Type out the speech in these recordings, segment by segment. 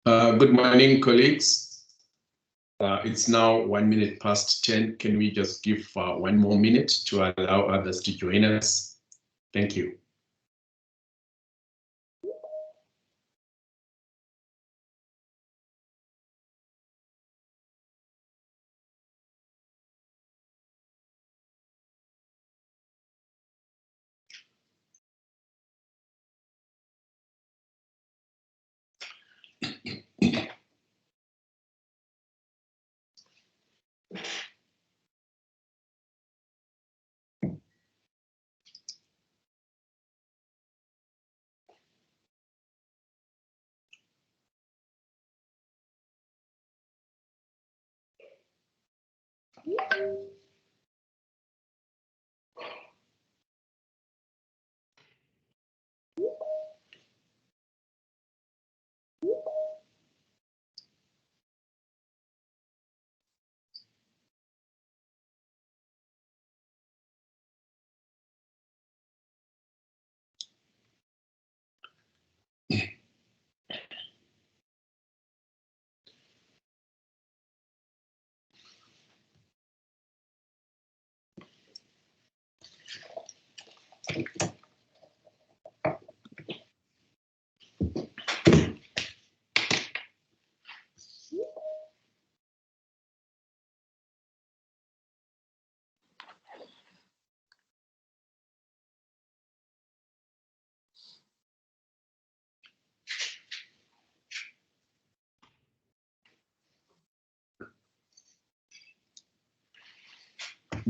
Good morning, colleagues. It's now 1 minute past 10. Can we just give 1 more minute to allow others to join us? Thank you.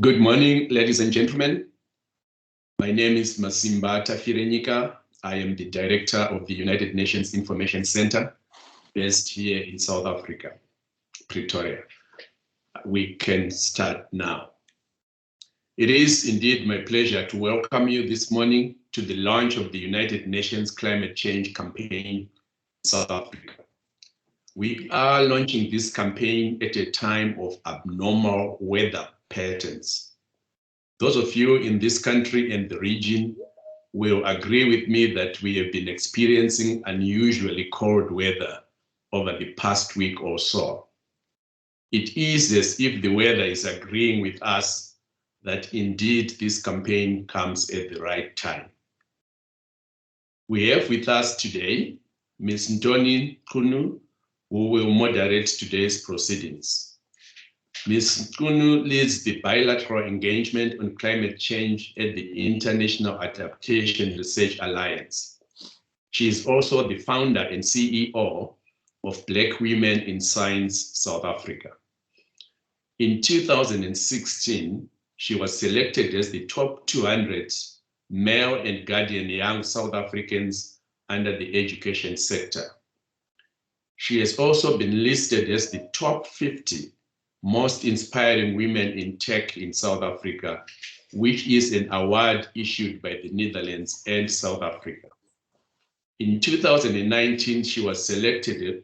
Good morning, ladies and gentlemen. My name is Masimba Tafirenyika. I am the director of the United Nations Information Center based here in South Africa, Pretoria. We can start now. It is indeed my pleasure to welcome you this morning to the launch of the United Nations Climate Change Campaign in South Africa. We are launching this campaign at a time of abnormal weather patterns. Those of you in this country and the region will agree with me that we have been experiencing unusually cold weather over the past week or so. It is as if the weather is agreeing with us that indeed this campaign comes at the right time. We have with us today Ms. Ntoni Kunu, who will moderate today's proceedings. Ms. Kunu leads the bilateral engagement on climate change at the International Adaptation Research Alliance. She is also the founder and CEO of Black Women in Science South Africa. In 2016, she was selected as the top 200 male and guardian young South Africans under the education sector. She has also been listed as the top 50 most inspiring women in tech in South Africa, which is an award issued by the Netherlands and South Africa. In 2019, she was selected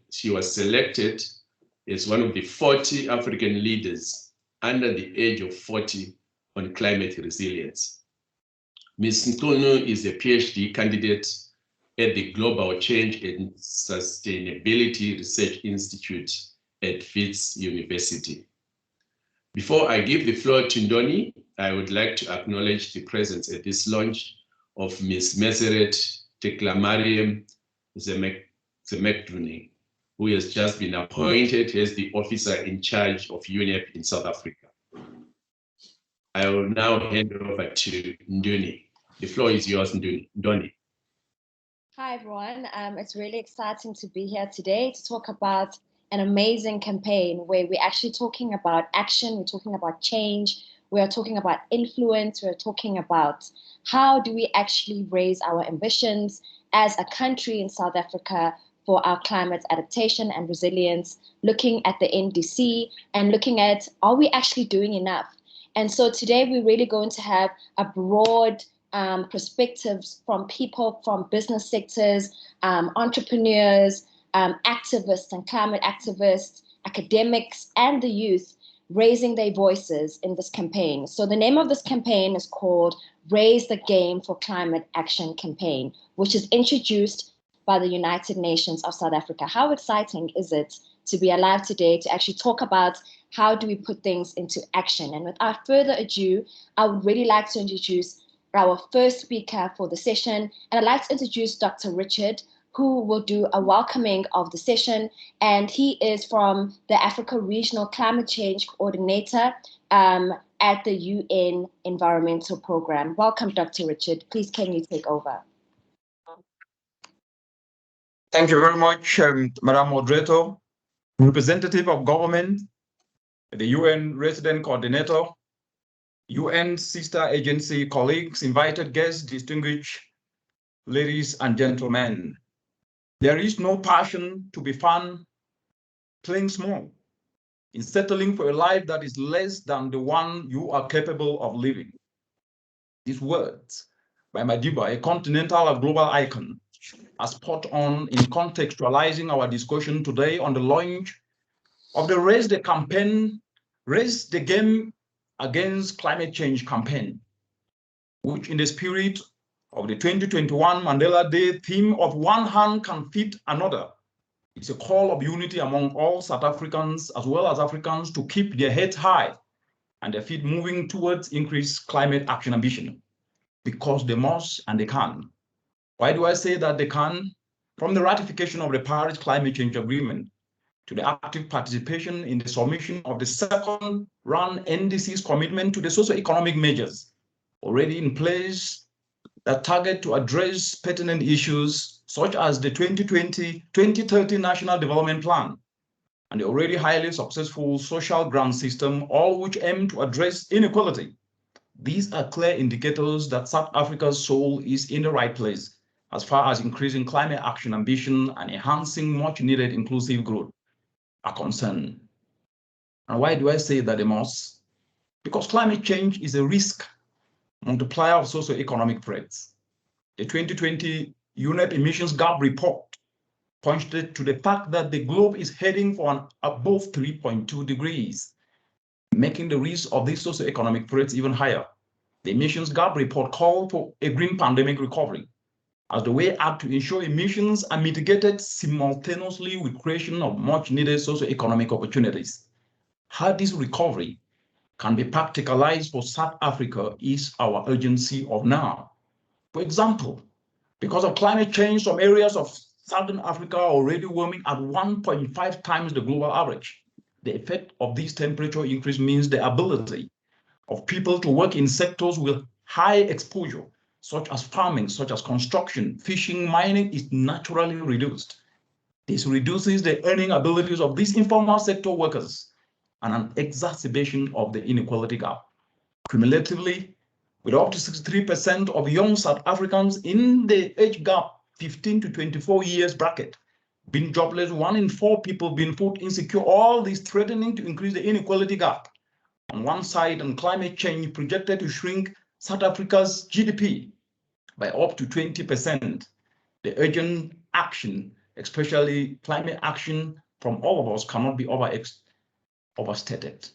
as one of the 40 African leaders under the age of 40 on climate resilience. Ms. Nkunu is a PhD candidate at the Global Change and Sustainability Research Institute at Wits University. Before I give the floor to Ndoni, I would like to acknowledge the presence at this launch of Ms. Meseret Teklamariam Zemekduni, who has just been appointed as the officer in charge of UNEP in South Africa. I will now hand over to Ndoni. The floor is yours, Ndoni. Hi, everyone. It's really exciting to be here today to talk about an amazing campaign where we're actually talking about action, we're talking about change, we are talking about influence, we're talking about how do we actually raise our ambitions as a country in South Africa for our climate adaptation and resilience, looking at the NDC and looking at, are we actually doing enough? And so today we're really going to have a broad perspectives from people from business sectors, entrepreneurs, activists and climate activists, academics, and the youth raising their voices in this campaign. So the name of this campaign is called Raise the Game for Climate Action Campaign, which is introduced by the United Nations of South Africa. How exciting is it to be alive today to actually talk about how do we put things into action? And without further ado, I would really like to introduce our first speaker for the session. And I'd like to introduce Dr. Richard, who will do a welcoming of the session. And he is from the Africa Regional Climate Change Coordinator at the UN Environmental Program. Welcome, Dr. Richard. Please, can you take over? Thank you very much, Madam Moderator, representative of government, the UN Resident Coordinator, UN sister agency colleagues, invited guests, distinguished ladies and gentlemen. There is no passion to be found playing small in settling for a life that is less than the one you are capable of living. These words by Madiba, a continental and global icon, are spot on in contextualizing our discussion today on the launch of the Raise the Game Against Climate Change campaign, which in the spirit of the 2021 Mandela Day theme of one hand can feed another, it's a call of unity among all South Africans as well as Africans to keep their heads high and their feet moving towards increased climate action ambition, because they must and they can. Why do I say that they can? From the ratification of the Paris Climate Change Agreement to the active participation in the submission of the second round NDC's commitment to the socio-economic measures already in place that target to address pertinent issues such as the 2020-2030 National Development Plan and the already highly successful social grant system, all which aim to address inequality. These are clear indicators that South Africa's soul is in the right place as far as increasing climate action ambition and enhancing much needed inclusive growth are concerned. And why do I say that they must? Because climate change is a risk multiplier of socio-economic threats. The 2020 UNEP emissions gap report pointed to the fact that the globe is heading for an above 3.2 degrees, making the risk of these socio-economic threats even higher. The emissions gap report called for a green pandemic recovery as the way out to ensure emissions are mitigated simultaneously with creation of much needed socio-economic opportunities. How this recovery can be practicalized for South Africa is our urgency of now. For example, because of climate change, some areas of Southern Africa are already warming at 1.5 times the global average. The effect of this temperature increase means the ability of people to work in sectors with high exposure, such as farming, such as construction, fishing, mining, is naturally reduced. This reduces the earning abilities of these informal sector workers and an exacerbation of the inequality gap. Cumulatively, with up to 63% of young South Africans in the age gap 15 to 24 years bracket being jobless, 1 in 4 people being food insecure, all this threatening to increase the inequality gap on one side, and climate change projected to shrink South Africa's GDP by up to 20%. The urgent action, especially climate action from all of us, cannot be overstated.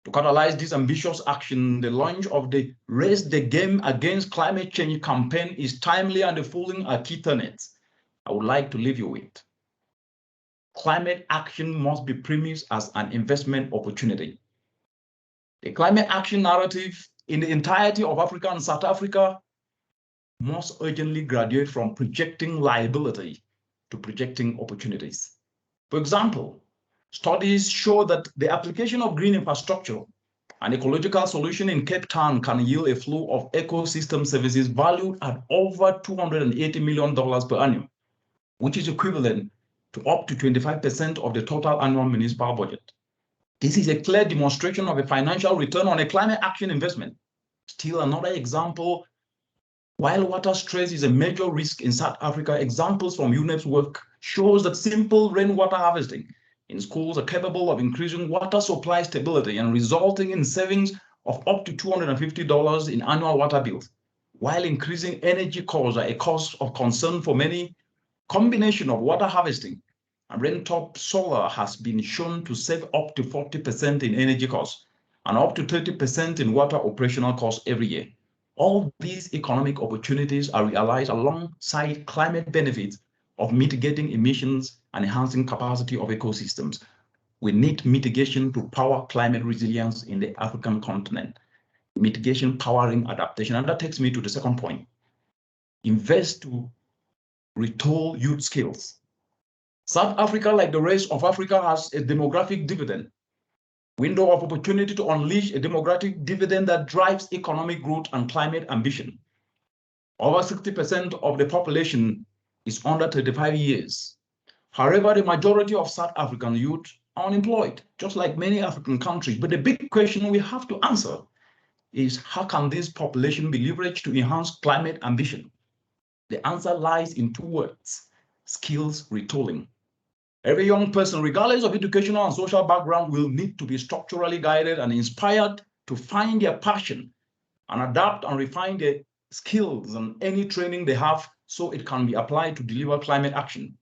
To catalyze this ambitious action, the launch of the Raise the Game Against Climate Change campaign is timely, and the following are key tenets I would like to leave you with. Climate action must be premised as an investment opportunity. The climate action narrative in the entirety of Africa and South Africa must urgently graduate from projecting liability to projecting opportunities. For example, studies show that the application of green infrastructure and ecological solution in Cape Town can yield a flow of ecosystem services valued at over $280 million per annum, which is equivalent to up to 25% of the total annual municipal budget. This is a clear demonstration of a financial return on a climate action investment. Still another example, while water stress is a major risk in South Africa, examples from UNEP's work shows that simple rainwater harvesting in schools are capable of increasing water supply stability and resulting in savings of up to $250 in annual water bills, while increasing energy costs are a cause of concern for many. Combination of water harvesting and rooftop solar has been shown to save up to 40% in energy costs and up to 30% in water operational costs every year. All these economic opportunities are realized alongside climate benefits of mitigating emissions and enhancing capacity of ecosystems. We need mitigation to power climate resilience in the African continent. Mitigation powering adaptation. And that takes me to the second point. Invest to retool youth skills. South Africa, like the rest of Africa, has a demographic dividend. Window of opportunity to unleash a demographic dividend that drives economic growth and climate ambition. Over 60% of the population is under 35 years. However, the majority of South African youth are unemployed, just like many African countries. But the big question we have to answer is, how can this population be leveraged to enhance climate ambition? The answer lies in two words: skills retooling. Every young person, regardless of educational and social background, will need to be structurally guided and inspired to find their passion and adapt and refine their skills and any training they have so it can be applied to deliver climate action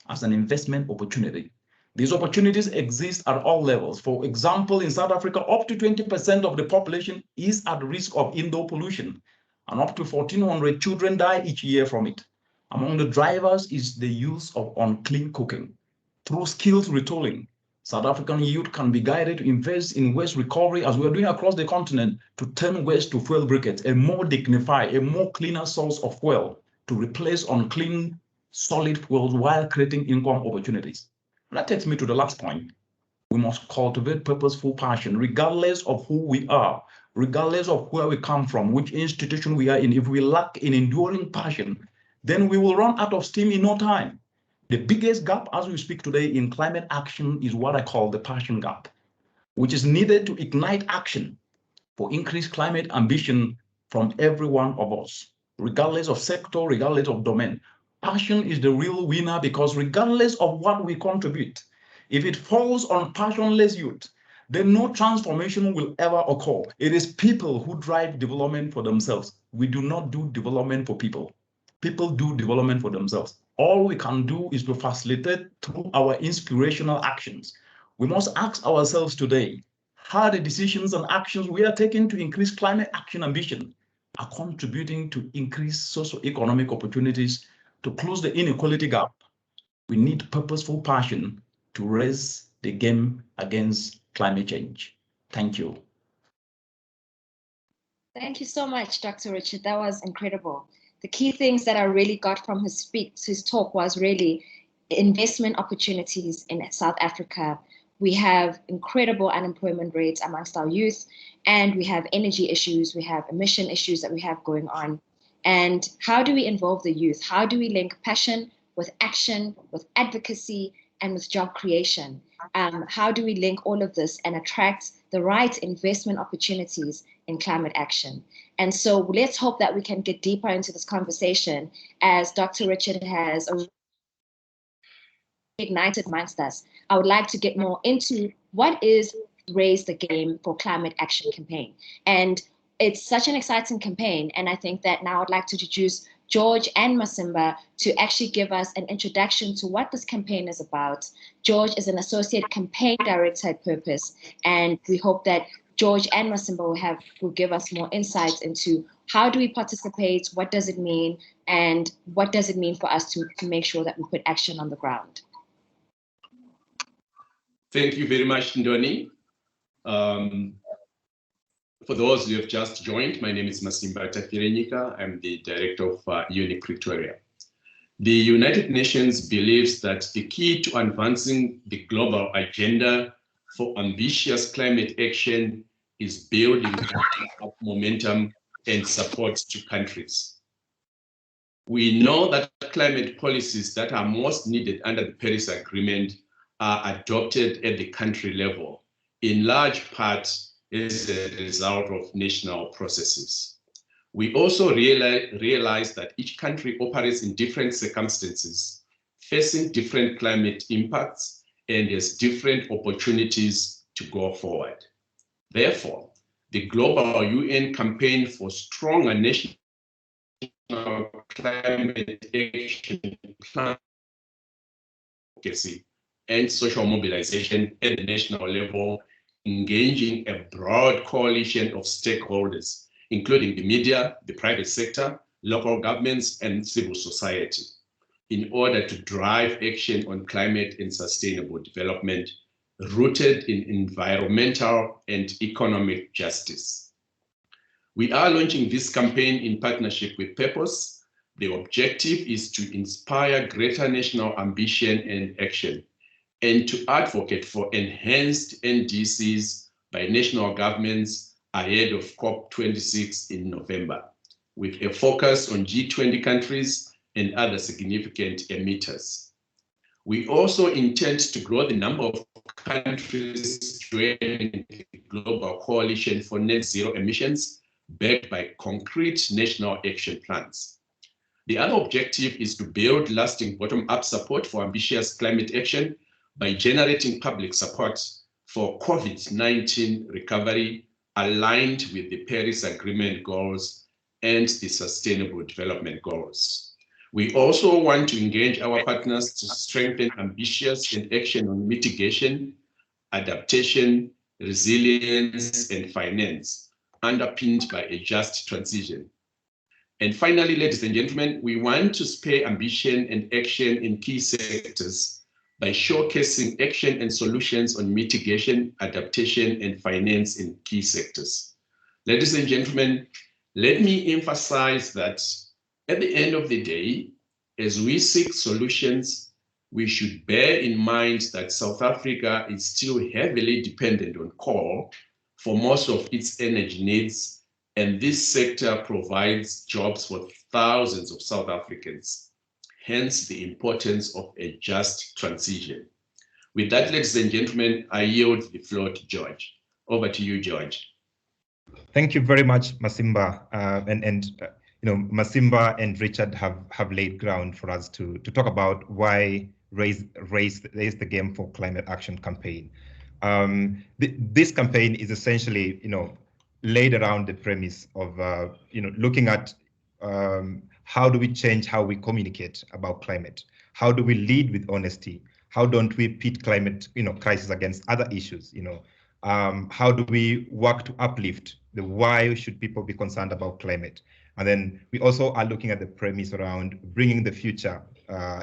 as an investment opportunity. These opportunities exist at all levels. For example, in South Africa, up to 20% of the population is at risk of indoor pollution, and up to 1,400 children die each year from it. Among the drivers is the use of unclean cooking. Through skills retooling, South African youth can be guided to invest in waste recovery, as we're doing across the continent, to turn waste to fuel briquettes, a more dignified, a more cleaner source of fuel to replace unclean solid fuels while creating income opportunities. And that takes me to the last point. We must cultivate purposeful passion, regardless of who we are, regardless of where we come from, which institution we are in. If we lack in enduring passion, then we will run out of steam in no time. The biggest gap as we speak today in climate action is what I call the passion gap, which is needed to ignite action for increased climate ambition from every one of us, regardless of sector, regardless of domain. Passion is the real winner, because regardless of what we contribute, if it falls on passionless youth, then no transformation will ever occur. It is people who drive development for themselves. We do not do development for people. People do development for themselves. All we can do is to facilitate through our inspirational actions. We must ask ourselves today, how the decisions and actions we are taking to increase climate action ambition are contributing to increase socio-economic opportunities to close the inequality gap. We need purposeful passion to raise the game against climate change. Thank you. Thank you so much, Dr. Richard. That was incredible. The key things that I really got from his talk was really investment opportunities in South Africa. We have incredible unemployment rates amongst our youth, and we have energy issues, we have emission issues that we have going on. And how do we involve the youth? How do we link passion with action, with advocacy, and with job creation? How do we link all of this and attract the right investment opportunities in climate action? And so let's hope that we can get deeper into this conversation, as Dr. Richard has ignited amongst us. I would like to get more into what is Raise the Game for Climate Action campaign. And it's such an exciting campaign. And I think that now I'd like to introduce George and Masimba to actually give us an introduction to what this campaign is about. George is an associate campaign director at Purpose, and we hope that George and Masimba will give us more insights into how do we participate, what does it mean, and what does it mean for us to make sure that we put action on the ground. Thank you very much, Ndoni. For those who have just joined, my name is Masimba Tafirenyika. I'm the director of UNEP Pretoria. The United Nations believes that the key to advancing the global agenda for ambitious climate action is building up momentum and support to countries. We know that climate policies that are most needed under the Paris Agreement are adopted at the country level, in large part as a result of national processes. We also realize that each country operates in different circumstances, facing different climate impacts, and has different opportunities to go forward. Therefore, the global UN campaign for stronger national climate action plan and social mobilization at the national level, engaging a broad coalition of stakeholders, including the media, the private sector, local governments, and civil society. in order to drive action on climate and sustainable development rooted in environmental and economic justice. We are launching this campaign in partnership with Purpose. The objective is to inspire greater national ambition and action, and to advocate for enhanced NDCs by national governments ahead of COP26 in November, with a focus on G20 countries and other significant emitters. We also intend to grow the number of countries joining the Global Coalition for Net Zero Emissions, backed by concrete national action plans. The other objective is to build lasting bottom-up support for ambitious climate action by generating public support for COVID-19 recovery aligned with the Paris Agreement goals and the Sustainable Development Goals. We also want to engage our partners to strengthen ambitious and action on mitigation, adaptation, resilience, and finance, underpinned by a just transition. And finally, ladies and gentlemen, we want to spur ambition and action in key sectors by showcasing action and solutions on mitigation, adaptation, and finance in key sectors. Ladies and gentlemen, let me emphasize that at the end of the day, as we seek solutions, we should bear in mind that South Africa is still heavily dependent on coal for most of its energy needs, and this sector provides jobs for thousands of South Africans. Hence the importance of a just transition. With that, ladies and gentlemen, I yield the floor to George. Over to you, George. Thank you very much, Masimba. Masimba and Richard have laid ground for us to talk about why raise the game for climate action campaign. This campaign is essentially, laid around the premise of, looking at how do we change how we communicate about climate? How do we lead with honesty? How don't we pit climate, crisis against other issues? How do we work to uplift the why should people be concerned about climate? And then we also are looking at the premise around bringing the future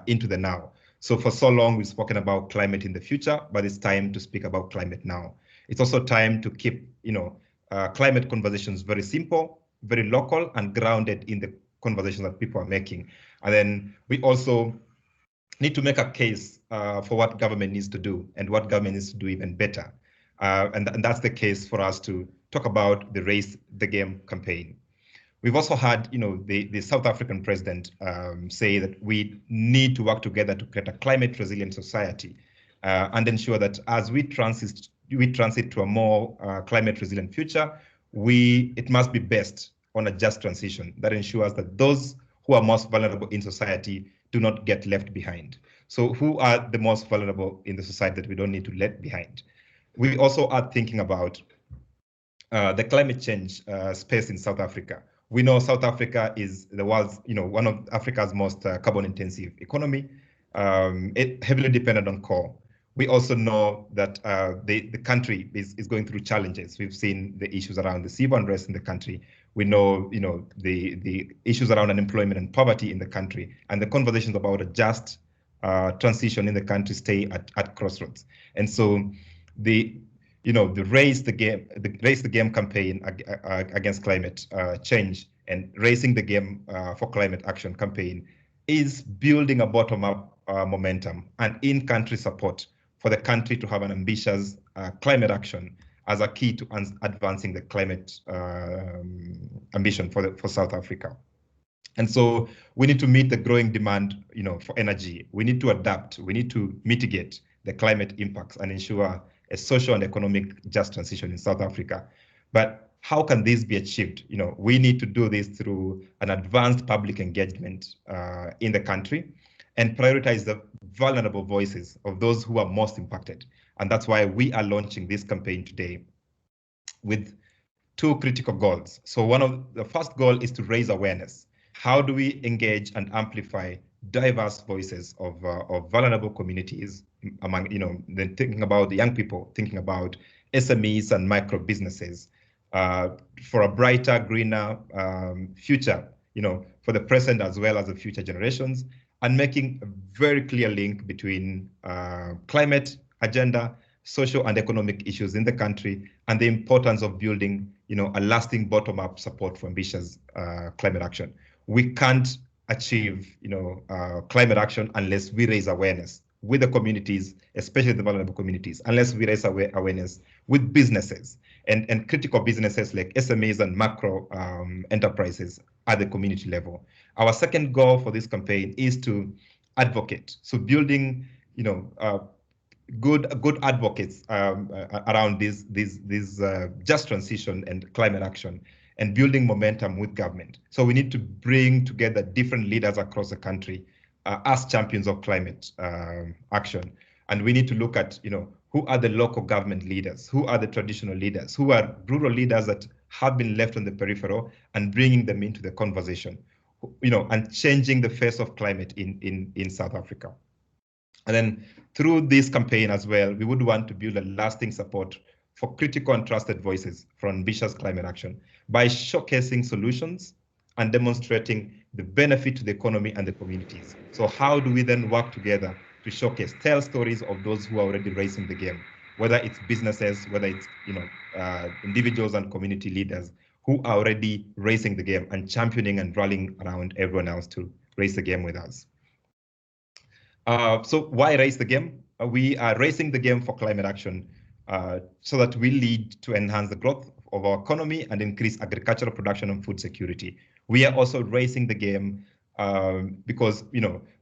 into the now. So for so long, we've spoken about climate in the future, but it's time to speak about climate now. It's also time to keep, climate conversations very simple, very local, and grounded in the conversations that people are making. And then we also need to make a case for what government needs to do and what government needs to do even better. And that's the case for us to talk about the Raise the Game campaign. We've also had, the South African president say that we need to work together to create a climate resilient society and ensure that as we transit to a more climate resilient future, it must be based on a just transition that ensures that those who are most vulnerable in society do not get left behind. So who are the most vulnerable in the society that we don't need to let behind? We also are thinking about the climate change space in South Africa. We know South Africa is the world's, one of Africa's most carbon intensive economy, it heavily dependent on coal. We also know that the country is going through challenges. We've seen the issues around the civil unrest in the country. We know, the issues around unemployment and poverty in the country, and the conversations about a just transition in the country stay at crossroads. And so the Raise the Game campaign against climate change and Raising the Game for Climate Action campaign is building a bottom-up momentum and in-country support for the country to have an ambitious climate action as a key to advancing the climate ambition for South Africa. And so we need to meet the growing demand, for energy. We need to adapt. We need to mitigate the climate impacts and ensure a social and economic just transition in South Africa. But how can this be achieved? We need to do this through an advanced public engagement in the country and prioritize the vulnerable voices of those who are most impacted. And that's why we are launching this campaign today with two critical goals. So the first goal is to raise awareness. How do we engage and amplify diverse voices of vulnerable communities among, then thinking about the young people, thinking about SMEs and micro businesses for a brighter, greener future, for the present as well as the future generations, and making a very clear link between climate agenda, social and economic issues in the country, and the importance of building, a lasting bottom-up support for ambitious climate action. We can't achieve, climate action unless we raise awareness with the communities, especially the vulnerable communities, unless we raise awareness with businesses and critical businesses like SMEs and macro enterprises at the community level. Our second goal for this campaign is to advocate. So building, good advocates around this just transition and climate action, and building momentum with government. So we need to bring together different leaders across the country as champions of climate action. And we need to look at, who are the local government leaders, who are the traditional leaders, who are rural leaders that have been left on the peripheral, and bringing them into the conversation, and changing the face of climate in South Africa. And then through this campaign as well, we would want to build a lasting support for critical and trusted voices for ambitious climate action by showcasing solutions and demonstrating the benefit to the economy and the communities. So how do we then work together to showcase, tell stories of those who are already raising the game, whether it's businesses, whether it's individuals and community leaders who are already raising the game and championing and rallying around everyone else to raise the game with us. So why raise the game? We are raising the game for climate action so that we lead to enhance the growth of our economy and increase agricultural production and food security. We are also raising the game because,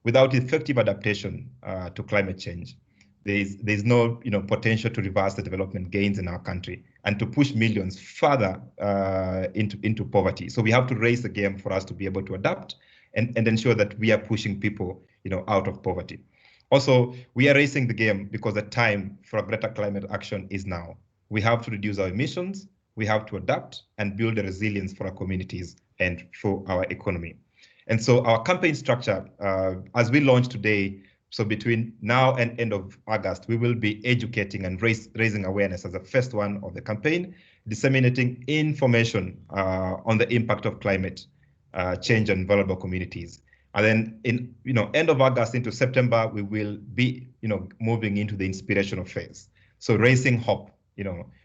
without effective adaptation to climate change, there's no potential to reverse the development gains in our country and to push millions further into poverty. So we have to raise the game for us to be able to adapt and ensure that we are pushing people out of poverty. Also, we are raising the game because the time for a greater climate action is now. We have to reduce our emissions, we have to adapt and build a resilience for our communities and for our economy. And so our campaign structure, as we launch today, so between now and end of August, we will be educating and raising awareness as the first one of the campaign, disseminating information on the impact of climate change on vulnerable communities. And then in end of August into September, we will be moving into the inspirational phase. So raising hope,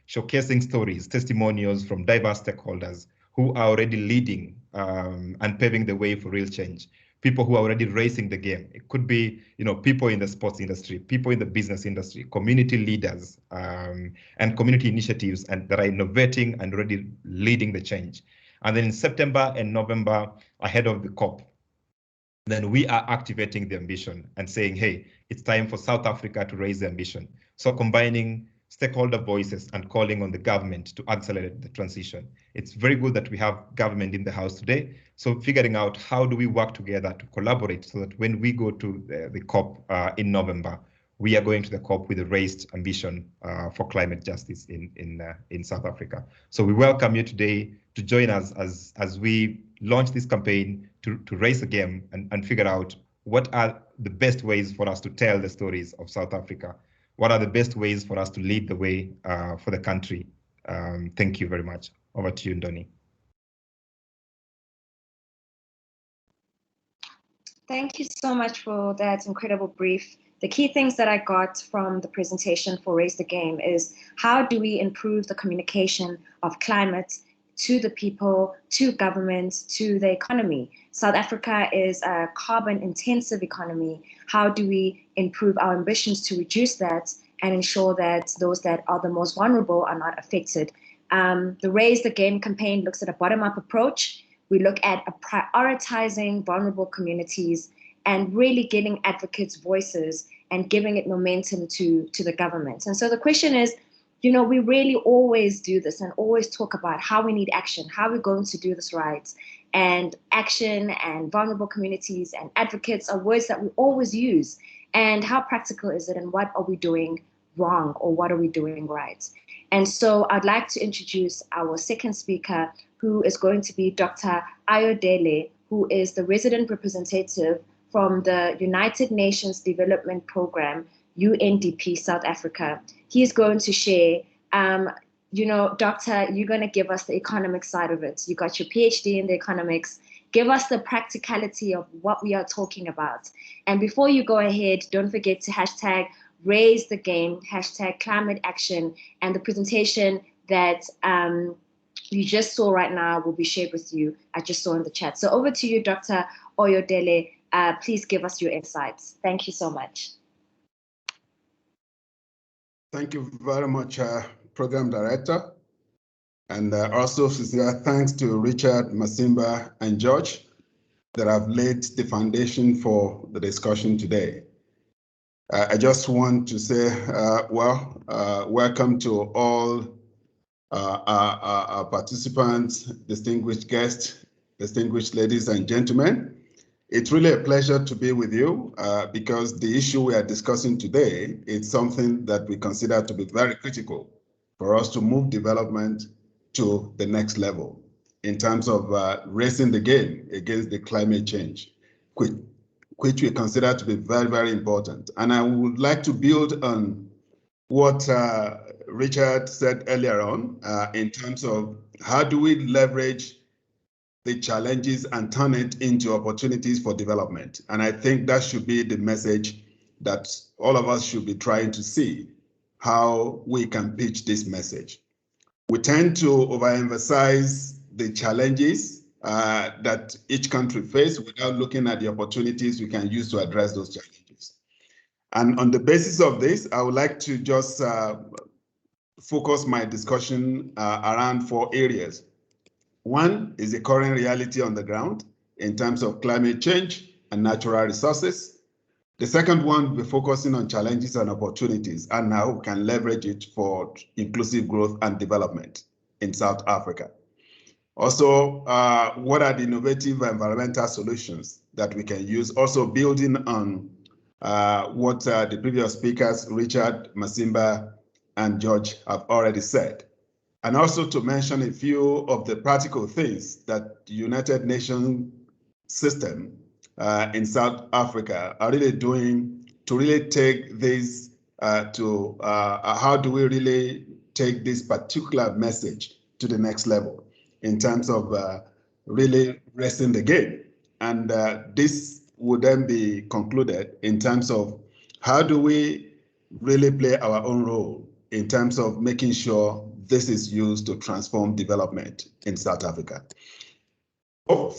showcasing stories, testimonials from diverse stakeholders who are already leading and paving the way for real change. People who are already raising the game. It could be people in the sports industry, people in the business industry, community leaders, and community initiatives and that are innovating and already leading the change. And then in September and November, ahead of the COP, then we are activating the ambition and saying, hey, it's time for South Africa to raise the ambition. So combining stakeholder voices and calling on the government to accelerate the transition. It's very good that we have government in the house today. So figuring out how do we work together to collaborate so that when we go to the COP in November, we are going to the COP with a raised ambition for climate justice in South Africa. So we welcome you today to join us as we launch this campaign to raise the game and figure out what are the best ways for us to tell the stories of South Africa. What are the best ways for us to lead the way for the country? Thank you very much. Over to you, Ndoni. Thank you so much for that incredible brief. The key things that I got from the presentation for Raise the Game is how do we improve the communication of climate to the people, to governments, to the economy. South Africa is a carbon-intensive economy. How do we improve our ambitions to reduce that and ensure that those that are the most vulnerable are not affected? The Raise the Game campaign looks at a bottom-up approach. We look at prioritizing vulnerable communities and really getting advocates' voices and giving it momentum to the government. And so the question is, we really always do this and always talk about how we need action, how we're going to do this right. And action and vulnerable communities and advocates are words that we always use. And how practical is it and what are we doing wrong or what are we doing right? And so I'd like to introduce our second speaker, who is going to be Dr. Ayodele, who is the resident representative from the United Nations Development Programme, UNDP South Africa. He's going to share, Doctor, you're going to give us the economic side of it. You got your PhD in the economics, give us the practicality of what we are talking about. And before you go ahead, don't forget to hashtag raise the game, hashtag climate action, and the presentation that you just saw right now will be shared with you. I just saw in the chat. So over to you, Dr. Ayodele. Please give us your insights. Thank you so much. Thank you very much, Program Director. And also sincere thanks to Richard, Masimba, and George that have laid the foundation for the discussion today. I just want to say, welcome to all our participants, distinguished guests, distinguished ladies and gentlemen. It's really a pleasure to be with you because the issue we are discussing today is something that we consider to be very critical for us to move development to the next level in terms of raising the game against the climate change, which we consider to be very, very important. And I would like to build on what Richard said earlier on in terms of how do we leverage the challenges and turn it into opportunities for development. And I think that should be the message that all of us should be trying to see, how we can pitch this message. We tend to overemphasize the challenges that each country faces without looking at the opportunities we can use to address those challenges. And on the basis of this, I would like to just focus my discussion around 4 areas. One is the current reality on the ground in terms of climate change and natural resources. The second one will be focusing on challenges and opportunities and how we can leverage it for inclusive growth and development in South Africa. Also, what are the innovative environmental solutions that we can use? Also building on what the previous speakers, Richard, Masimba, and George have already said. And also to mention a few of the practical things that the United Nations system in South Africa are really doing to really take this how do we really take this particular message to the next level in terms of really raising the game. And this would then be concluded in terms of how do we really play our own role in terms of making sure this is used to transform development in South Africa.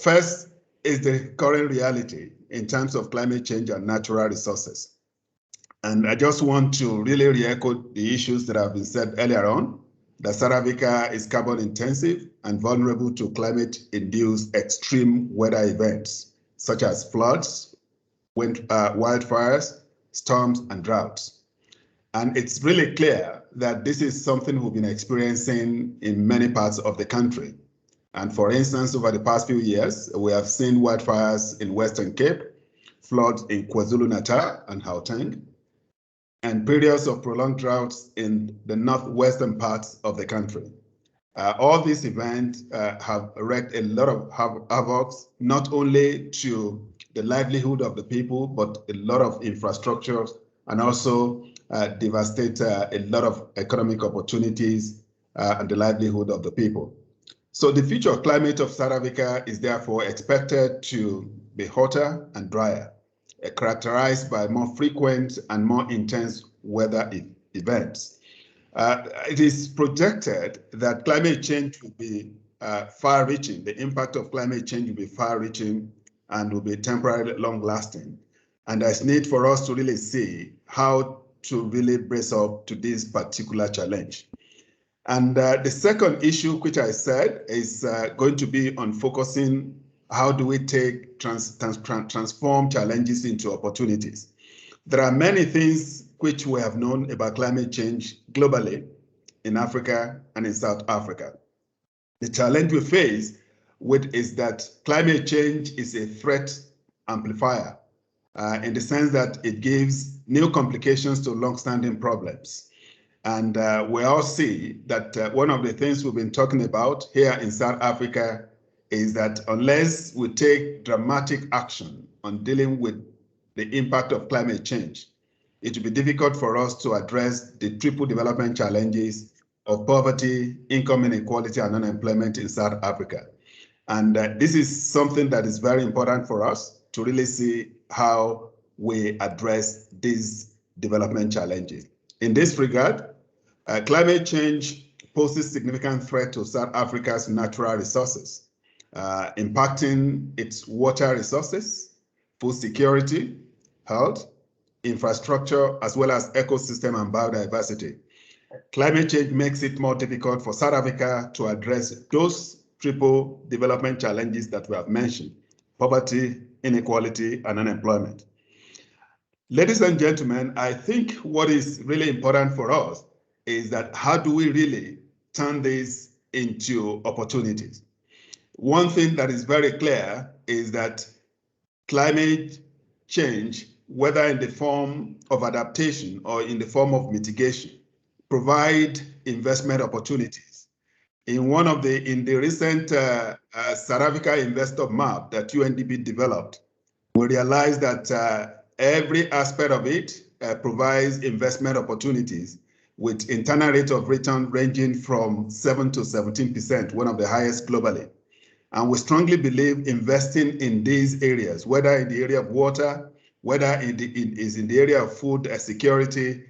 First is the current reality in terms of climate change and natural resources. And I just want to really re-echo the issues that have been said earlier on, that South Africa is carbon intensive and vulnerable to climate-induced extreme weather events, such as floods, wildfires, storms, and droughts. And it's really clear that this is something we've been experiencing in many parts of the country. And for instance, over the past few years, we have seen wildfires in Western Cape, floods in KwaZulu-Natal and Gauteng, and periods of prolonged droughts in the northwestern parts of the country. All these events have wreaked a lot of havoc, not only to the livelihood of the people, but a lot of infrastructure, and also devastate a lot of economic opportunities and the livelihood of the people. So the future climate of South Africa is therefore expected to be hotter and drier, characterized by more frequent and more intense weather events. It is projected that climate change will be far-reaching. The impact of climate change will be far-reaching and will be temporarily long-lasting. And there's need for us to really see how to really brace up to this particular challenge. And the second issue, which I said, is going to be on focusing how do we take transform challenges into opportunities. There are many things which we have known about climate change globally in Africa and in South Africa. The challenge we face with is that climate change is a threat amplifier in the sense that it gives new complications to long-standing problems. And we all see that one of the things we've been talking about here in South Africa is that unless we take dramatic action on dealing with the impact of climate change, it will be difficult for us to address the triple development challenges of poverty, income inequality, and unemployment in South Africa. And this is something that is very important for us to really see how we address these development challenges. In this regard, climate change poses significant threat to South Africa's natural resources, impacting its water resources, food security, health, infrastructure, as well as ecosystem and biodiversity. Climate change makes it more difficult for South Africa to address those triple development challenges that we have mentioned: poverty, inequality, and unemployment. Ladies and gentlemen, I think what is really important for us is that how do we really turn this into opportunities? One thing that is very clear is that climate change, whether in the form of adaptation or in the form of mitigation, provide investment opportunities. In the recent South Africa investor map that UNDP developed, we realized that every aspect of it provides investment opportunities with internal rate of return ranging from 7 to 17%, one of the highest globally. And we strongly believe investing in these areas, whether in the area of water, whether it is in the area of food security,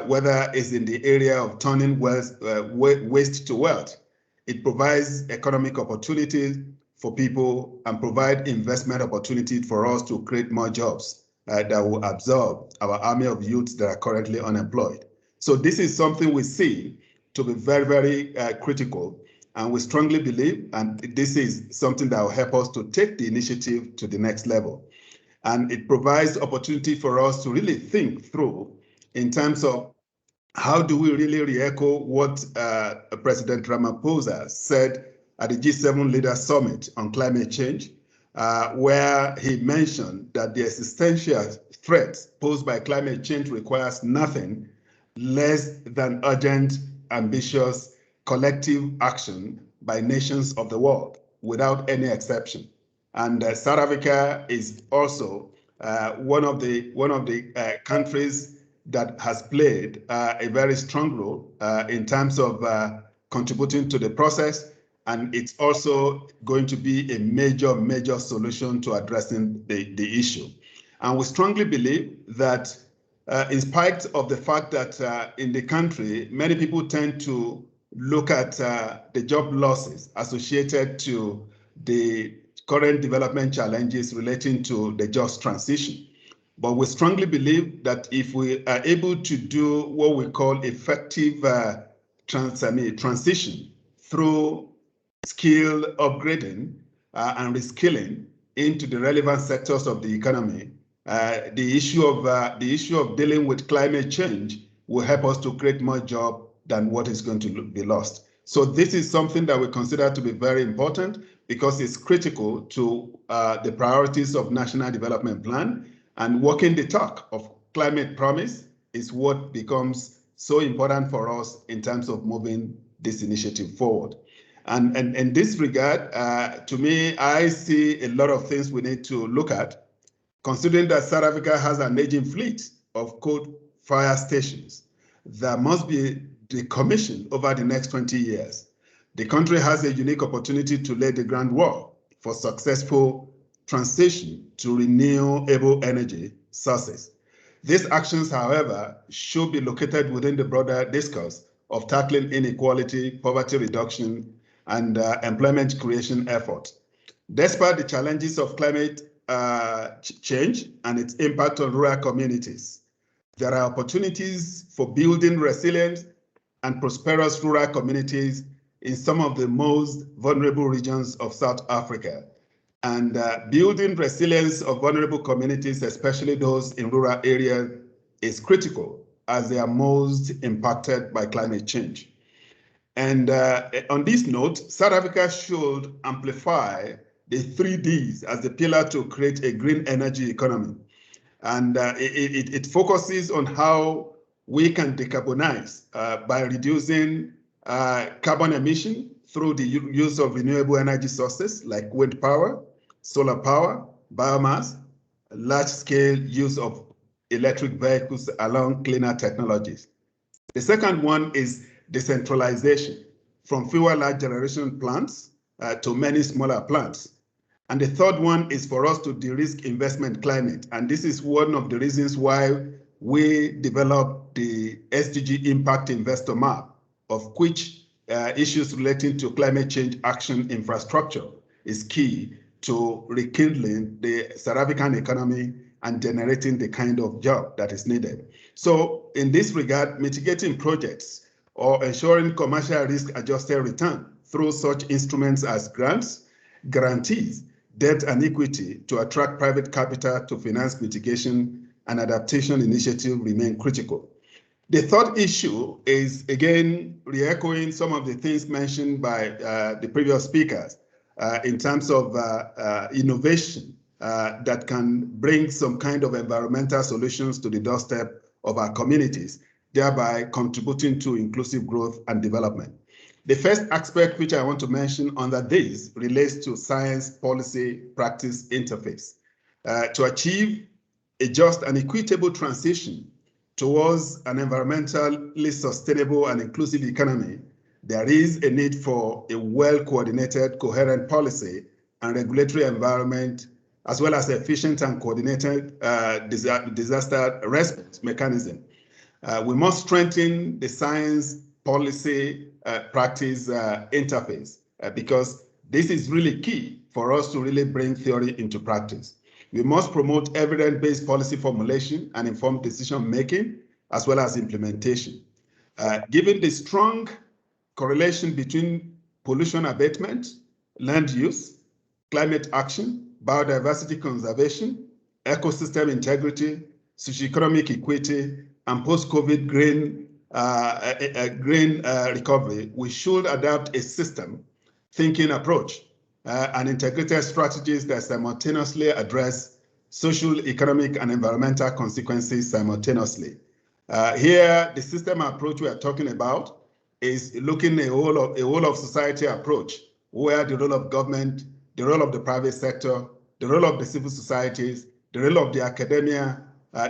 whether it's in the area of turning waste to wealth, it provides economic opportunities for people and provide investment opportunities for us to create more jobs that will absorb our army of youths that are currently unemployed. So this is something we see to be very, very critical. And we strongly believe, and this is something that will help us to take the initiative to the next level. And it provides opportunity for us to really think through in terms of how do we really re-echo what President Ramaphosa said at the G7 Leaders Summit on climate change, where he mentioned that the existential threat posed by climate change requires nothing less than urgent, ambitious, collective action by nations of the world, without any exception. And South Africa is also one of the countries that has played a very strong role in terms of contributing to the process, and it's also going to be a major solution to addressing the issue. And we strongly believe that in spite of the fact that in the country, many people tend to look at the job losses associated to the current development challenges relating to the just transition. But we strongly believe that if we are able to do what we call effective transition through skill upgrading and reskilling into the relevant sectors of the economy, the issue of dealing with climate change will help us to create more jobs than what is going to be lost. So this is something that we consider to be very important because it's critical to the priorities of National Development Plan, and walking the talk of climate promise is what becomes so important for us in terms of moving this initiative forward. And in this regard, to me, I see a lot of things we need to look at, considering that South Africa has an aging fleet of coal-fired stations that must be decommissioned over the next 20 years. The country has a unique opportunity to lay the groundwork for successful transition to renewable energy sources. These actions, however, should be located within the broader discourse of tackling inequality, poverty reduction, and employment creation efforts. Despite the challenges of climate change and its impact on rural communities, there are opportunities for building resilient and prosperous rural communities in some of the most vulnerable regions of South Africa. And building resilience of vulnerable communities, especially those in rural areas, is critical as they are most impacted by climate change. And on this note, South Africa should amplify the 3 Ds as the pillar to create a green energy economy. And it focuses on how we can decarbonize by reducing carbon emission through the use of renewable energy sources like wind power, solar power, biomass, large-scale use of electric vehicles along cleaner technologies. The second one is decentralization from fewer large generation plants to many smaller plants. And the third one is for us to de-risk investment climate. And this is one of the reasons why we developed the SDG Impact Investor Map, of which issues relating to climate change action infrastructure is key to rekindling the South African economy and generating the kind of job that is needed. So in this regard, mitigating projects or ensuring commercial risk-adjusted return through such instruments as grants, guarantees, debt and equity to attract private capital to finance mitigation and adaptation initiatives remain critical. The third issue is, again, re-echoing some of the things mentioned by the previous speakers in terms of innovation that can bring some kind of environmental solutions to the doorstep of our communities, thereby contributing to inclusive growth and development. The first aspect which I want to mention under this relates to science policy practice interface. To achieve a just and equitable transition towards an environmentally sustainable and inclusive economy, there is a need for a well-coordinated, coherent policy and regulatory environment, as well as efficient and coordinated disaster response mechanism. We must strengthen the science policy practice interface because this is really key for us to really bring theory into practice. We must promote evidence-based policy formulation and informed decision-making, as well as implementation. Given the strong correlation between pollution abatement, land use, climate action, biodiversity conservation, ecosystem integrity, socioeconomic equity, and post-COVID green recovery, we should adopt a system thinking approach and integrated strategies that simultaneously address social, economic, and environmental consequences simultaneously. Here, the system approach we are talking about is looking at a whole of society approach, where the role of government, the role of the private sector, the role of the civil societies, the role of the academia,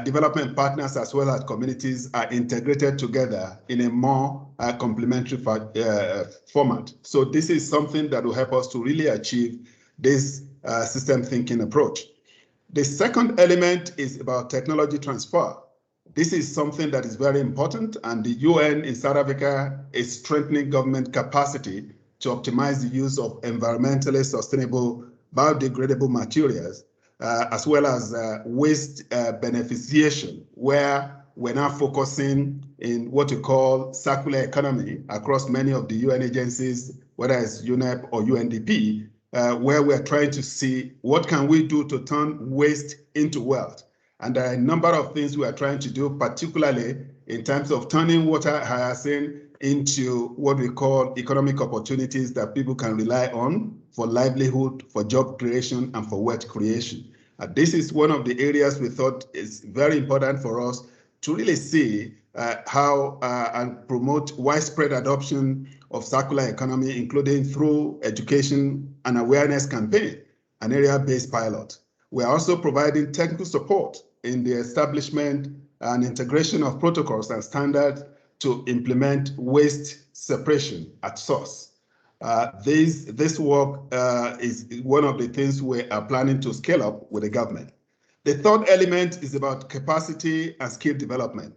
development partners, as well as communities are integrated together in a more complementary format. So this is something that will help us to really achieve this system thinking approach. The second element is about technology transfer. This is something that is very important, and the UN in South Africa is strengthening government capacity to optimize the use of environmentally sustainable biodegradable materials, as well as waste beneficiation, where we're now focusing in what we call circular economy across many of the UN agencies, whether it's UNEP or UNDP, where we're trying to see what can we do to turn waste into wealth. And there are a number of things we are trying to do, particularly in terms of turning water hyacinth into what we call economic opportunities that people can rely on for livelihood, for job creation, and for wealth creation. This is one of the areas we thought is very important for us to really see how and promote widespread adoption of circular economy, including through education and awareness campaign, an area-based pilot. We are also providing technical support in the establishment and integration of protocols and standards to implement waste separation at source. This work is one of the things we are planning to scale up with the government. The third element is about capacity and skill development.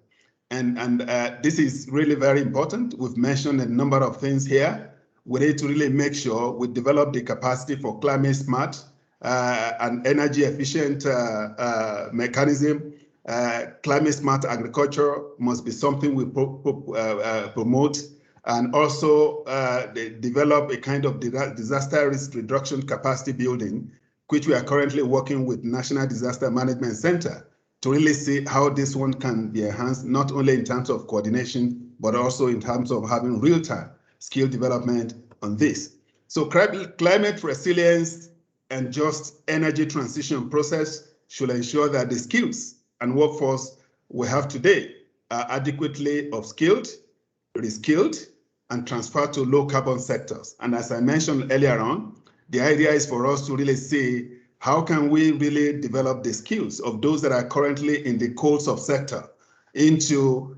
And this is really very important. We've mentioned a number of things here. We need to really make sure we develop the capacity for climate smart and energy efficient mechanism. Climate smart agriculture must be something we promote, and also develop a kind of disaster risk reduction capacity building, which we are currently working with National Disaster Management Center to really see how this one can be enhanced, not only in terms of coordination, but also in terms of having real-time skill development on this. So climate resilience and just energy transition process should ensure that the skills and workforce we have today are adequately upskilled, reskilled, and transferred to low carbon sectors. And as I mentioned earlier on, the idea is for us to really see how can we really develop the skills of those that are currently in the coal sector into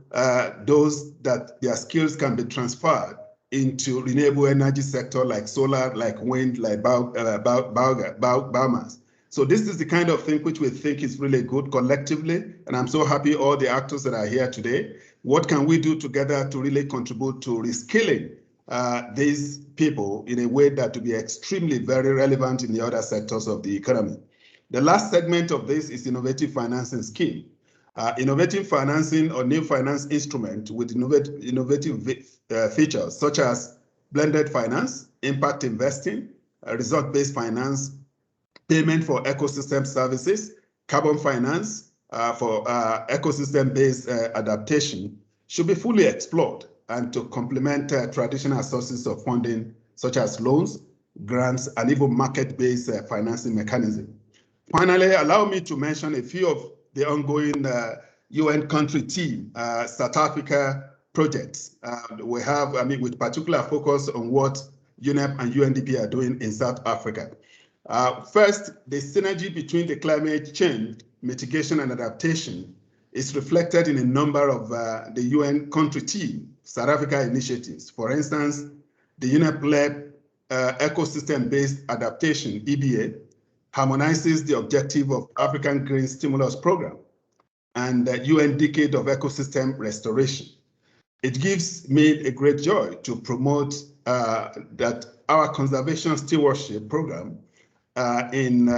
those that their skills can be transferred into renewable energy sector like solar, like wind, like biomass. So this is the kind of thing which we think is really good collectively, and I'm so happy all the actors that are here today. What can we do together to really contribute to reskilling these people in a way that will be extremely very relevant in the other sectors of the economy? The last segment of this is innovative financing scheme. Innovative financing or new finance instrument with innovative features such as blended finance, impact investing, result-based finance, payment for ecosystem services, carbon finance for ecosystem-based adaptation should be fully explored and to complement traditional sources of funding such as loans, grants, and even market-based financing mechanism. Finally, allow me to mention a few of the ongoing UN country team South Africa projects. We have, with particular focus on what UNEP and UNDP are doing in South Africa. First, the synergy between the climate change mitigation and adaptation is reflected in a number of the UN country team South Africa initiatives. For instance, the UNEP-led ecosystem-based adaptation, EBA, harmonizes the objective of African Green Stimulus Program and the UN Decade of Ecosystem Restoration. It gives me a great joy to promote that our conservation stewardship program in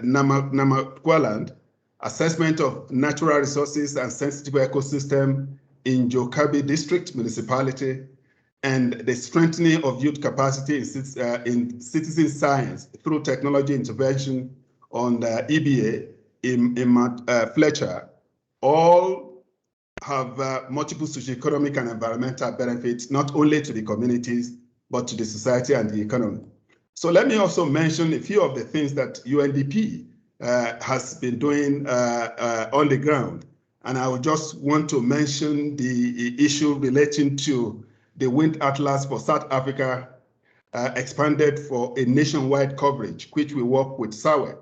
Namakwaland, assessment of natural resources and sensitive ecosystem in Jokabi District Municipality, and the strengthening of youth capacity in citizen science through technology intervention on the EBA in Mount Fletcher, all have multiple socioeconomic and environmental benefits, not only to the communities, but to the society and the economy. So let me also mention a few of the things that UNDP has been doing on the ground. And I would just want to mention the issue relating to the Wind Atlas for South Africa, expanded for a nationwide coverage, which we work with SAWE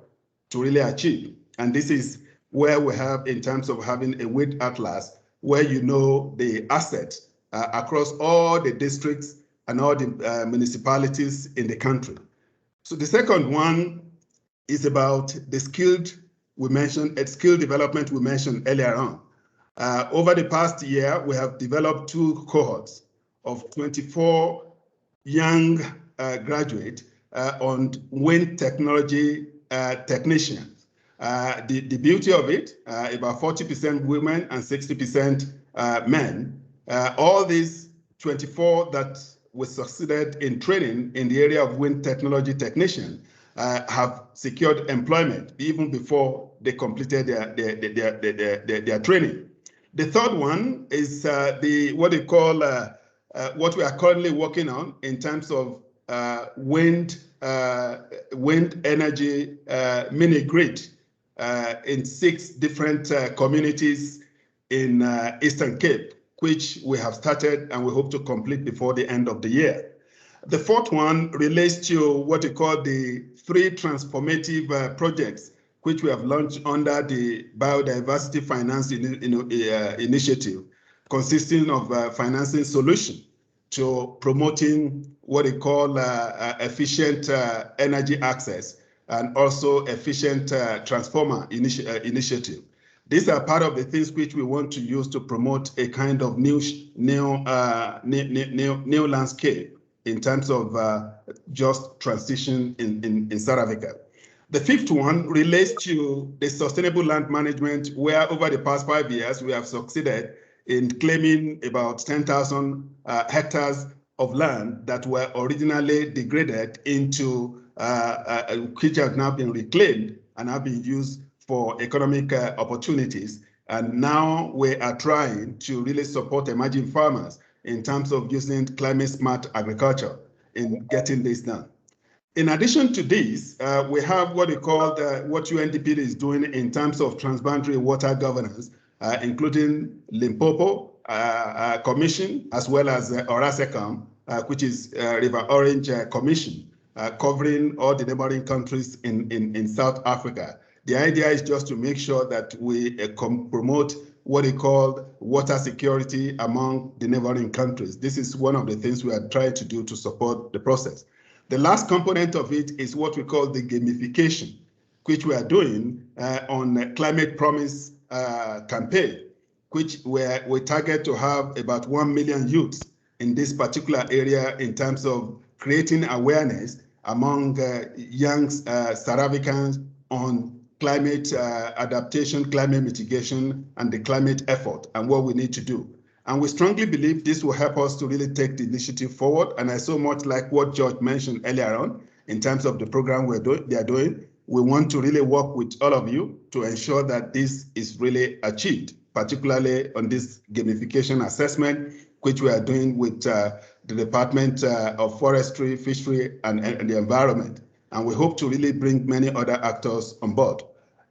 to really achieve. And this is where we have, in terms of having a Wind Atlas, where you know the assets across all the districts and all the municipalities in the country. So the second one is about the skill development we mentioned earlier on. Over the past year, we have developed 2 cohorts of 24 young graduates on wind technology technicians. The beauty of it, about 40% women and 60% men. All these 24 that we succeeded in training in the area of wind technology technician have secured employment even before they completed their training. The third one is what we are currently working on in terms of wind energy mini grid in 6 different communities in Eastern Cape, which we have started and we hope to complete before the end of the year. The fourth one relates to what we call the 3 transformative projects, which we have launched under the Biodiversity Finance Initiative, consisting of financing solution to promoting what we call efficient energy access and also efficient transformer initiative. These are part of the things which we want to use to promote a kind of new landscape in terms of just transition in South Africa. The fifth one relates to the sustainable land management, where over the past 5 years, we have succeeded in claiming about 10,000 hectares of land that were originally degraded into, which have now been reclaimed and have been used for economic opportunities. And now we are trying to really support emerging farmers in terms of using climate smart agriculture in getting this done. In addition to this, we have what we call what UNDP is doing in terms of transboundary water governance, including Limpopo Commission, as well as Orasecom, which is River Orange Commission, covering all the neighboring countries in South Africa. The idea is just to make sure that we promote what they call water security among the neighboring countries. This is one of the things we are trying to do to support the process. The last component of it is what we call the gamification, which we are doing on the Climate Promise campaign, which we target to have about 1 million youths in this particular area in terms of creating awareness among young South Africans on climate adaptation, climate mitigation, and the climate effort and what we need to do. And we strongly believe this will help us to really take the initiative forward. And I so much like what George mentioned earlier on in terms of the program they are doing. We want to really work with all of you to ensure that this is really achieved, particularly on this gamification assessment, which we are doing with the Department of Forestry, Fishery, and the Environment. And we hope to really bring many other actors on board.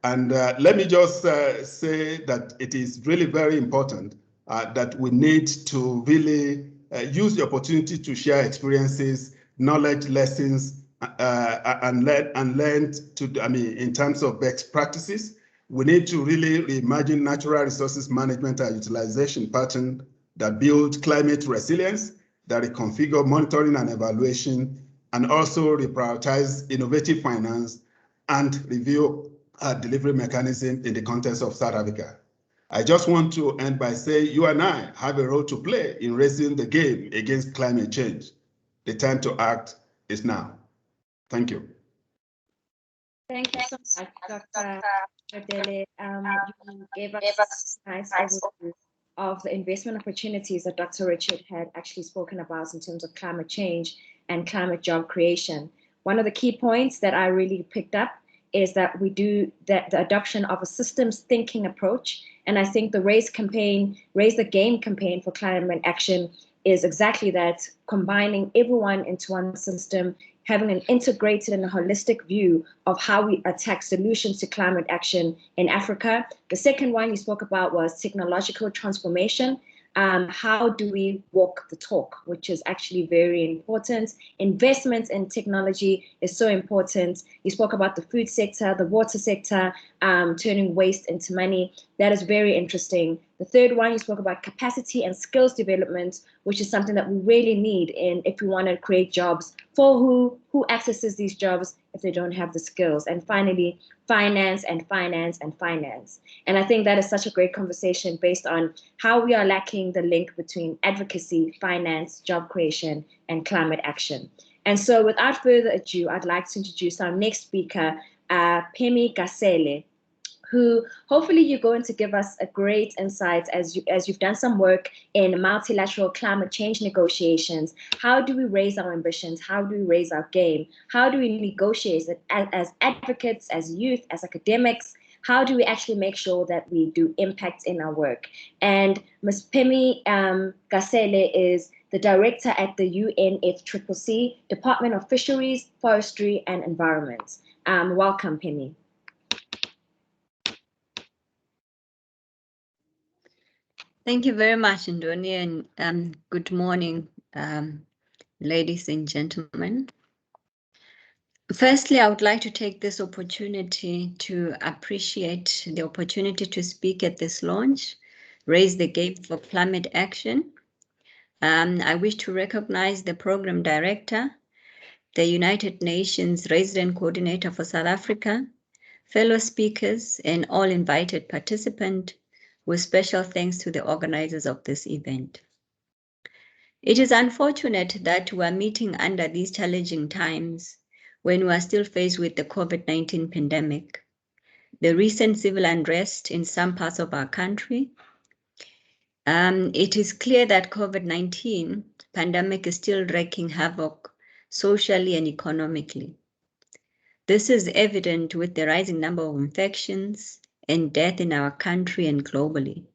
And let me just say that it is really very important that we need to really use the opportunity to share experiences, knowledge, lessons, and learn to, in terms of best practices. We need to really reimagine natural resources management and utilization pattern that build climate resilience, that reconfigure monitoring and evaluation, and also reprioritize innovative finance and review delivery mechanism in the context of South Africa. I just want to end by saying you and I have a role to play in raising the game against climate change. The time to act is now. Thank you. Thank you so much, Dr. Ayodele. You gave us a nice overview of the investment opportunities that Dr. Richard had actually spoken about in terms of climate change and climate job creation. One of the key points that I really picked up is that we do the adoption of a systems thinking approach. And I think the Raise the Game campaign for climate action is exactly that, combining everyone into one system, having an integrated and a holistic view of how we attack solutions to climate action in Africa. The second one you spoke about was technological transformation. How do we walk the talk, which is actually very important. Investments in technology is so important. You spoke about the food sector, the water sector, turning waste into money. That is very interesting. The third one, you spoke about capacity and skills development, which is something that we really need if we want to create jobs for who accesses these jobs if they don't have the skills. And finally, finance and finance and finance. And I think that is such a great conversation based on how we are lacking the link between advocacy, finance, job creation, and climate action. And so without further ado, I'd like to introduce our next speaker, Pemi Gasseli, who hopefully you're going to give us a great insight as you've done some work in multilateral climate change negotiations. How do we raise our ambitions? How do we raise our game? How do we negotiate as advocates, as youth, as academics? How do we actually make sure that we do impact in our work? And Ms. Pemi Gasseli is the director at the UNFCCC, Department of Fisheries, Forestry and Environment. Welcome, Pemi. Thank you very much, Ndoni, and good morning, ladies and gentlemen. Firstly, I would like to take this opportunity to appreciate the opportunity to speak at this launch, Raise the Game for Climate Action. I wish to recognize the program director, the United Nations Resident Coordinator for South Africa, fellow speakers, and all invited participants, with special thanks to the organizers of this event. It is unfortunate that we are meeting under these challenging times when we are still faced with the COVID-19 pandemic, the recent civil unrest in some parts of our country. It is clear that COVID-19 pandemic is still wreaking havoc socially and economically. This is evident with the rising number of infections and death in our country and globally.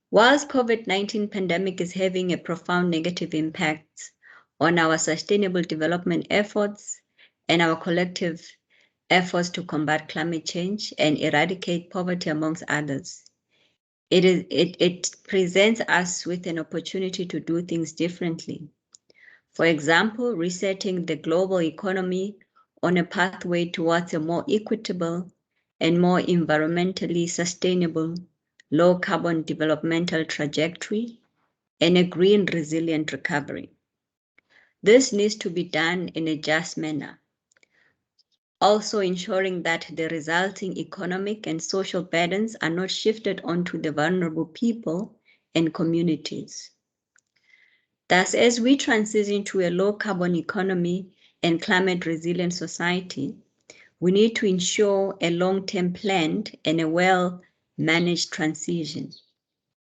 Whilst COVID-19 pandemic is having a profound negative impact on our sustainable development efforts and our collective efforts to combat climate change and eradicate poverty amongst others, it presents us with an opportunity to do things differently. For example, resetting the global economy on a pathway towards a more equitable and more environmentally sustainable low carbon developmental trajectory, and a green resilient recovery. This needs to be done in a just manner, also ensuring that the resulting economic and social burdens are not shifted onto the vulnerable people and communities. Thus, as we transition to a low carbon economy and climate resilient society, we need to ensure a long-term planned and a well-managed transition,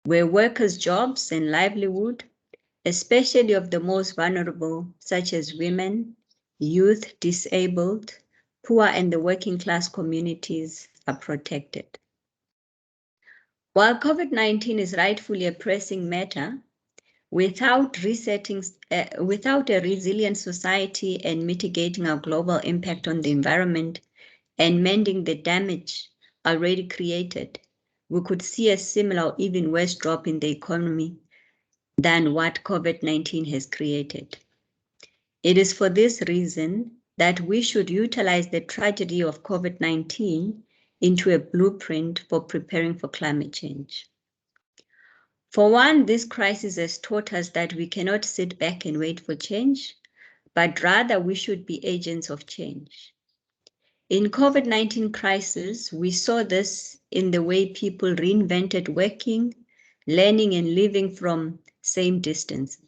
where workers' jobs and livelihood, especially of the most vulnerable, such as women, youth, disabled, poor, and the working class communities are protected. While COVID-19 is rightfully a pressing matter, without a resilient society and mitigating our global impact on the environment and mending the damage already created, we could see a similar or even worse drop in the economy than what COVID-19 has created. It is for this reason that we should utilize the tragedy of COVID-19 into a blueprint for preparing for climate change. For one, this crisis has taught us that we cannot sit back and wait for change, but rather we should be agents of change. In COVID-19 crisis, we saw this in the way people reinvented working, learning, and living from same distances.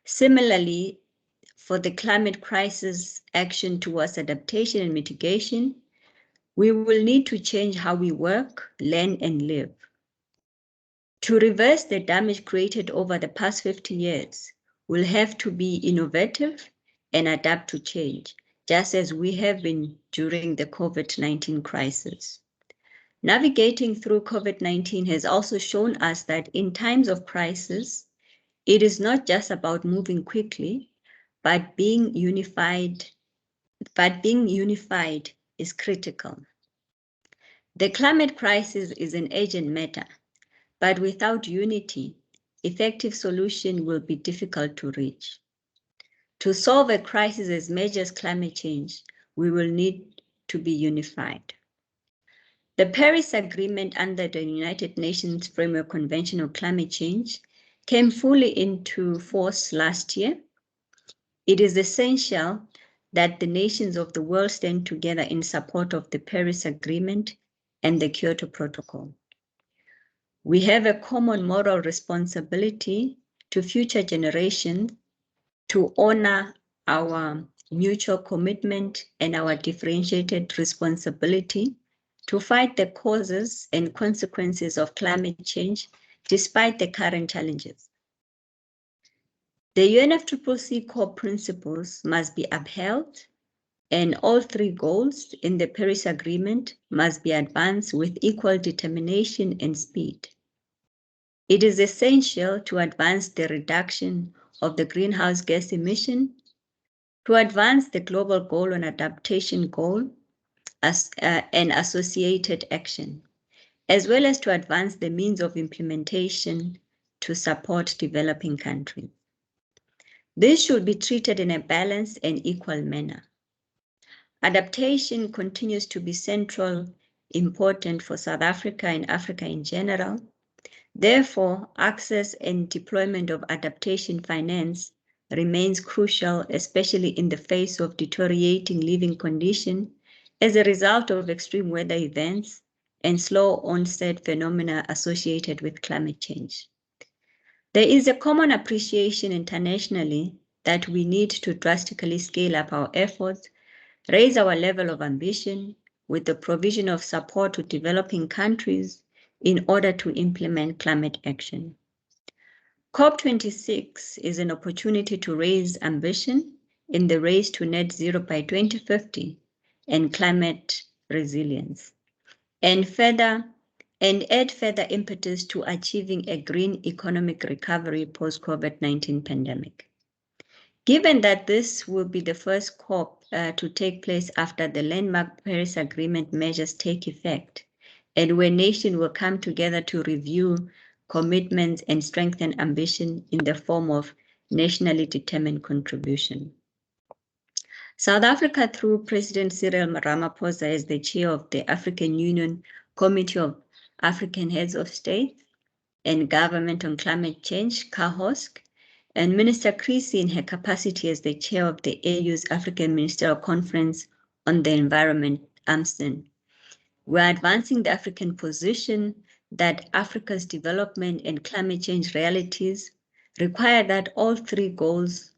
Similarly, for the climate crisis action towards adaptation and mitigation, we will need to change how we work, learn, and live. To reverse the damage created over the past 50 years, we'll have to be innovative and adapt to change, just as we have been during the COVID-19 crisis. Navigating through COVID-19 has also shown us that in times of crisis, it is not just about moving quickly, but being unified is critical. The climate crisis is an urgent matter, but without unity, effective solution will be difficult to reach. To solve a crisis as major as climate change, we will need to be unified. The Paris Agreement under the United Nations Framework Convention on Climate Change came fully into force last year. It is essential that the nations of the world stand together in support of the Paris Agreement and the Kyoto Protocol. We have a common moral responsibility to future generations to honor our mutual commitment and our differentiated responsibility to fight the causes and consequences of climate change despite the current challenges. The UNFCCC core principles must be upheld, and all three goals in the Paris Agreement must be advanced with equal determination and speed. It is essential to advance the reduction of the greenhouse gas emission, to advance the global goal on adaptation goal and associated action, as well as to advance the means of implementation to support developing countries. This should be treated in a balanced and equal manner. Adaptation continues to be central, important for South Africa and Africa in general. Therefore, access and deployment of adaptation finance remains crucial, especially in the face of deteriorating living conditions as a result of extreme weather events and slow onset phenomena associated with climate change. There is a common appreciation internationally that we need to drastically scale up our efforts, raise our level of ambition with the provision of support to developing countries in order to implement climate action. COP26 is an opportunity to raise ambition in the race to net zero by 2050 and climate resilience, and add further impetus to achieving a green economic recovery post-COVID-19 pandemic. Given that this will be the first COP to take place after the landmark Paris Agreement measures take effect, and where nations will come together to review commitments and strengthen ambition in the form of nationally determined contribution. South Africa, through President Cyril Ramaphosa as the chair of the African Union Committee African Heads of State and Government on Climate Change, CAHOSC, and Minister Creasy in her capacity as the chair of the AU's African Ministerial Conference on the Environment, AMSEN. We're advancing the African position that Africa's development and climate change realities require that all three goals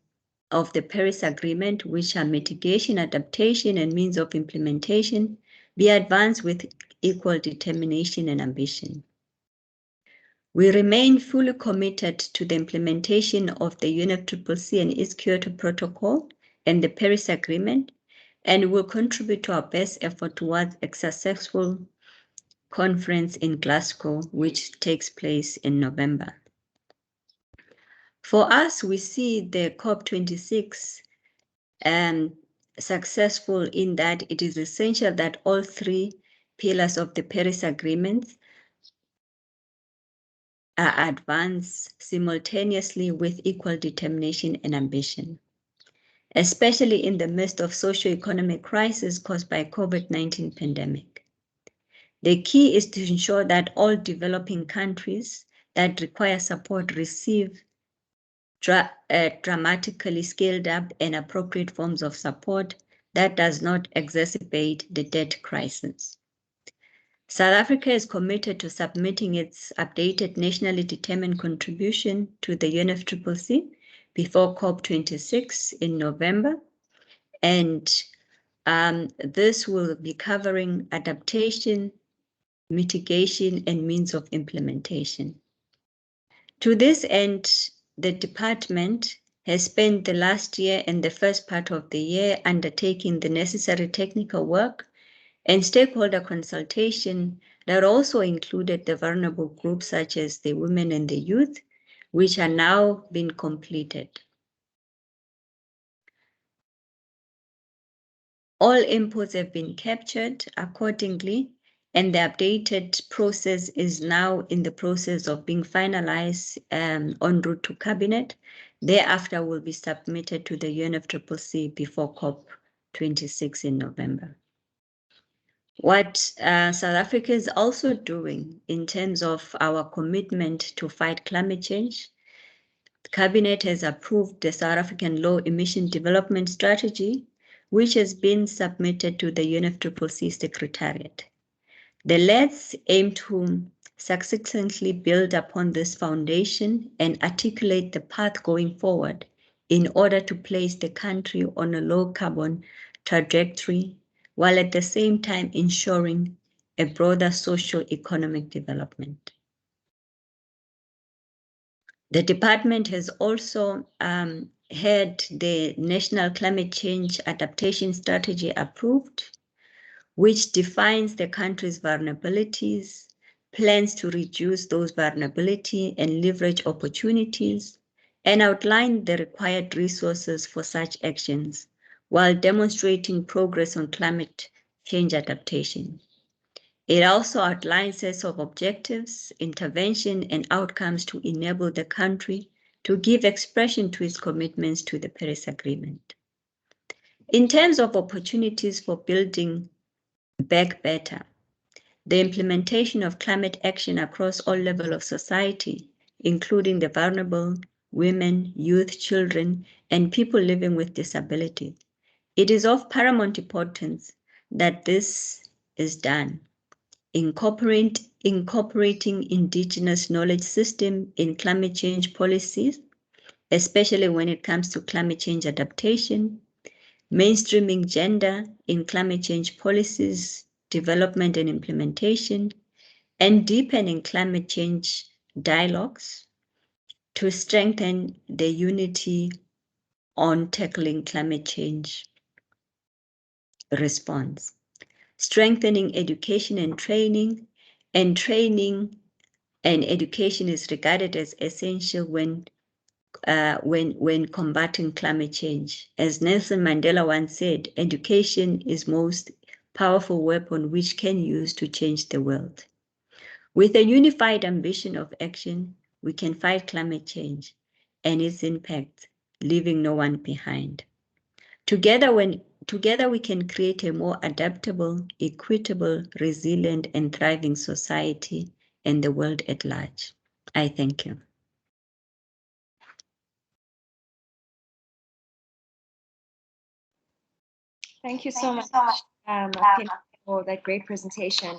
of the Paris Agreement, which are mitigation, adaptation, and means of implementation, be advanced with equal determination and ambition. We remain fully committed to the implementation of the UNFCCC and its Kyoto Protocol and the Paris Agreement, and will contribute to our best effort towards a successful conference in Glasgow, which takes place in November. For us, we see the COP26 successful in that it is essential that all three pillars of the Paris Agreement are advanced simultaneously with equal determination and ambition, especially in the midst of socio-economic crisis caused by COVID-19 pandemic. The key is to ensure that all developing countries that require support receive dramatically scaled up and appropriate forms of support that does not exacerbate the debt crisis. South Africa is committed to submitting its updated nationally determined contribution to the UNFCCC before COP26 in November, and this will be covering adaptation, mitigation, and means of implementation. To this end, the department has spent the last year and the first part of the year undertaking the necessary technical work and stakeholder consultation that also included the vulnerable groups such as the women and the youth, which are now being completed. All inputs have been captured accordingly, and the updated process is now in the process of being finalized en route to Cabinet. Thereafter will be submitted to the UNFCCC before COP26 in November. What South Africa is also doing in terms of our commitment to fight climate change, the Cabinet has approved the South African Low Emission Development Strategy, which has been submitted to the UNFCCC Secretariat. The LEDs aim to succinctly build upon this foundation and articulate the path going forward in order to place the country on a low carbon trajectory, while at the same time ensuring a broader socio-economic development. The department has also had the National Climate Change Adaptation Strategy approved, which defines the country's vulnerabilities, plans to reduce those vulnerabilities and leverage opportunities, and outline the required resources for such actions, while demonstrating progress on climate change adaptation. It also outlines sets of objectives, intervention, and outcomes to enable the country to give expression to its commitments to the Paris Agreement. In terms of opportunities for building back better, the implementation of climate action across all levels of society, including the vulnerable, women, youth, children, and people living with disabilities. It is of paramount importance that this is done. Incorporating indigenous knowledge system in climate change policies, especially when it comes to climate change adaptation, mainstreaming gender in climate change policies, development and implementation, and deepening climate change dialogues to strengthen the unity on tackling climate change response. Strengthening education and training and education is regarded as essential when combating climate change. As Nelson Mandela once said, education is most powerful weapon which can use to change the world. With a unified ambition of action, we can fight climate change and its impact, leaving no one behind. Together we can create a more adaptable, equitable, resilient, and thriving society and the world at large. I thank you. Thank you so much, for that great presentation.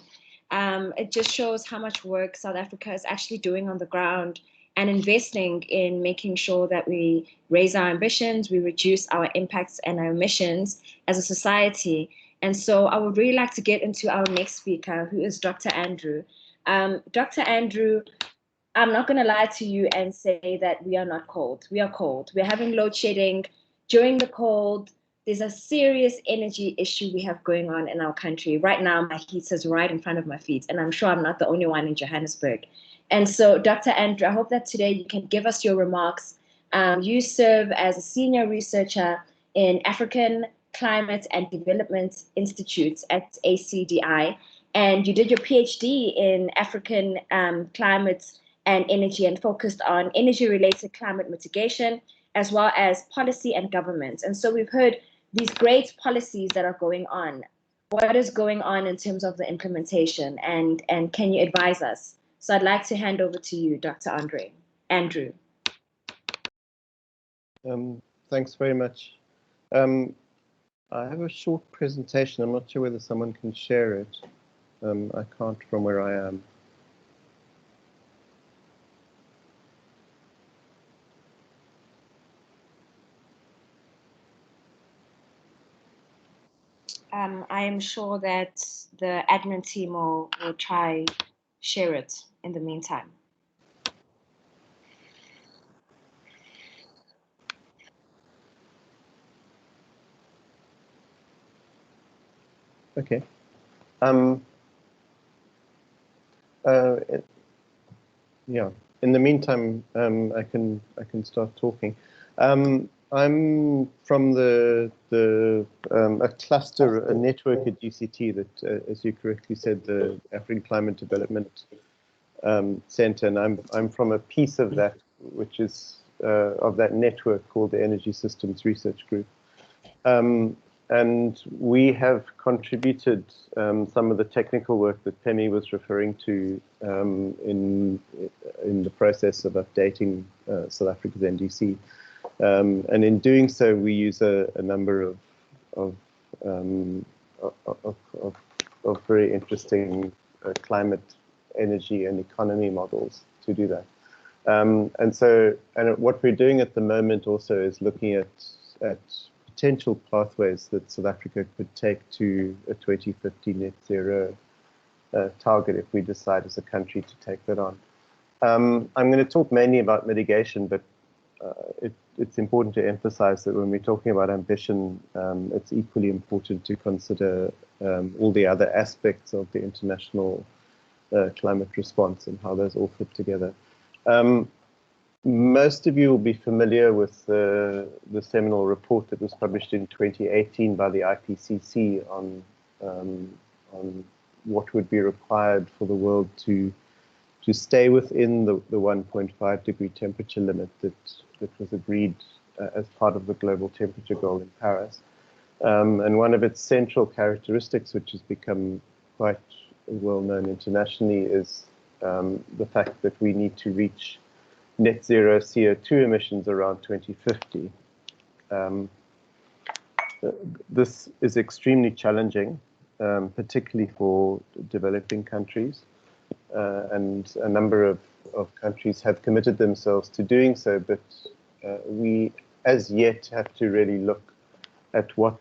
It just shows how much work South Africa is actually doing on the ground and investing in making sure that we raise our ambitions, we reduce our impacts and our emissions as a society. And so I would really like to get into our next speaker, who is Dr. Andrew. Dr. Andrew, I'm not going to lie to you and say that we are not cold. We are cold. We're having load shedding during the cold. There's a serious energy issue we have going on in our country. Right now, my heater's right in front of my feet, and I'm sure I'm not the only one in Johannesburg. And so, Dr. Andrew, I hope that today you can give us your remarks. You serve as a senior researcher in African Climate and Development Institutes at ACDI, and you did your PhD in African climate and energy and focused on energy-related climate mitigation, as well as policy and government. And so we've heard these great policies that are going on. What is going on in terms of the implementation, and can you advise us? So I'd like to hand over to you, Dr. Andrew. Thanks very much. I have a short presentation. I'm not sure whether someone can share it. I can't from where I am. I am sure that the admin team will try share it in the meantime. Okay. Yeah. In the meantime, I can start talking. I'm from a cluster, a network at UCT that, as you correctly said, the African Climate Development Center, and I'm from a piece of that, which is of that network called the Energy Systems Research Group. And we have contributed some of the technical work that Pemi was referring to in the process of updating South Africa's NDC. And in doing so, we use a number of very interesting climate, energy, and economy models to do that. And what we're doing at the moment also is looking at potential pathways that South Africa could take to a 2050 net zero target if we decide as a country to take that on. I'm going to talk mainly about mitigation, but it's important to emphasize that when we're talking about ambition, it's equally important to consider all the other aspects of the international climate response and how those all fit together. Most of you will be familiar with the seminal report that was published in 2018 by the IPCC on what would be required for the world to stay within the 1.5 degree temperature limit that was agreed as part of the global temperature goal in Paris. And one of its central characteristics, which has become quite well known internationally, is the fact that we need to reach net zero CO2 emissions around 2050. This is extremely challenging, particularly for developing countries. And a number of countries have committed themselves to doing so, but we as yet have to really look at what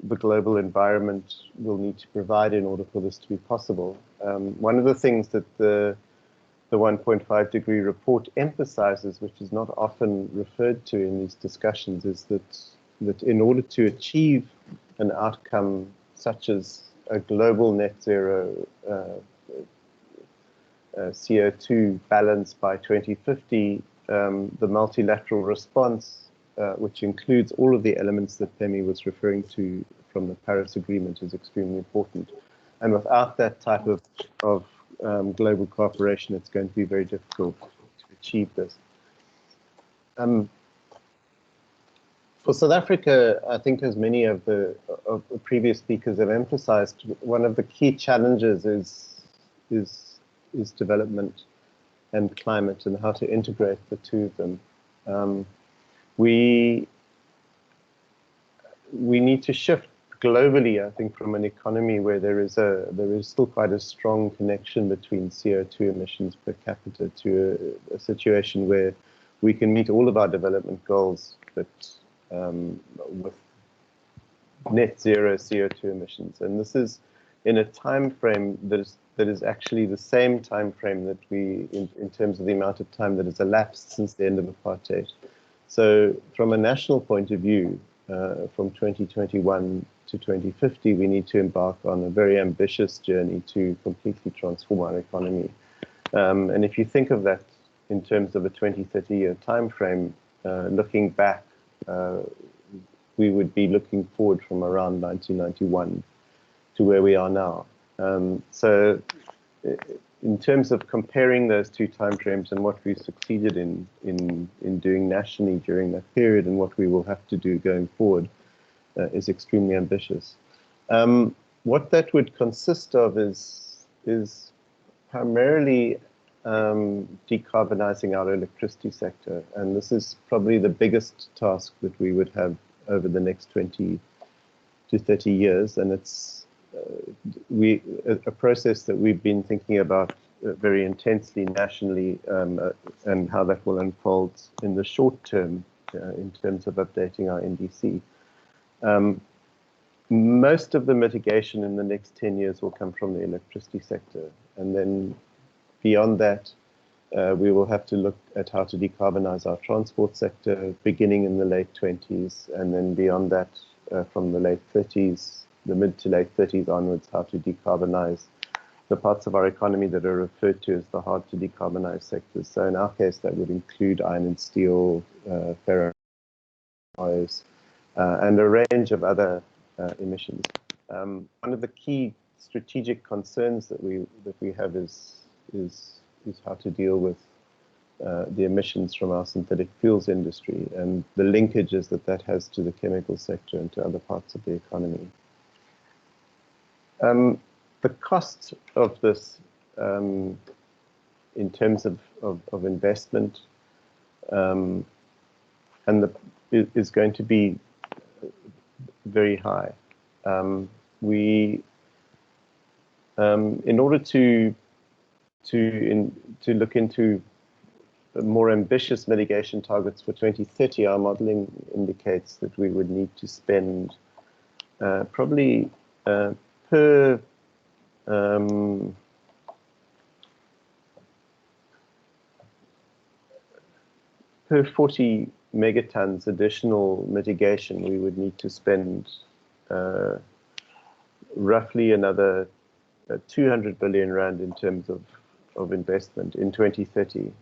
the global environment will need to provide in order for this to be possible. One of the things that the 1.5 degree report emphasizes, which is not often referred to in these discussions, is that in order to achieve an outcome such as a global net zero CO2 balance by 2050, the multilateral response, which includes all of the elements that Pemi was referring to from the Paris Agreement, is extremely important. And without that type of global cooperation, it's going to be very difficult to achieve this. For South Africa, I think as many of the previous speakers have emphasized, one of the key challenges is development and climate and how to integrate the two of them. We need to shift globally, I think, from an economy where there is still quite a strong connection between CO2 emissions per capita to a situation where we can meet all of our development goals, but with net zero CO2 emissions. And this is in a time frame that is actually the same time frame that in terms of the amount of time that has elapsed since the end of apartheid. So from a national point of view, from 2021 to 2050, we need to embark on a very ambitious journey to completely transform our economy. And if you think of that in terms of a 20-30-year time frame, looking back, we would be looking forward from around 1991 to where we are now. So in terms of comparing those two timeframes and what we succeeded in doing nationally during that period and what we will have to do going forward is extremely ambitious. What that would consist of is primarily decarbonizing our electricity sector, and this is probably the biggest task that we would have over the next 20 to 30 years, and it's a process that we've been thinking about very intensely nationally, and how that will unfold in the short term in terms of updating our NDC. Most of the mitigation in the next 10 years will come from the electricity sector, and then beyond that, we will have to look at how to decarbonize our transport sector, beginning in the late 20s, and then beyond that, from the late 30s, the mid to late 30s onwards, how to decarbonize the parts of our economy that are referred to as the hard to decarbonize sectors. So in our case, that would include iron and steel, ferroalloys, and a range of other emissions. One of the key strategic concerns that we have is how to deal with the emissions from our synthetic fuels industry and the linkages that has to the chemical sector and to other parts of the economy. The cost of this in terms of investment is going to be very high. In order to look into more ambitious mitigation targets for 2030, our modeling indicates that we would need to spend probably per 40 megatons additional mitigation, we would need to spend roughly another 200 billion rand in terms of investment in 2030.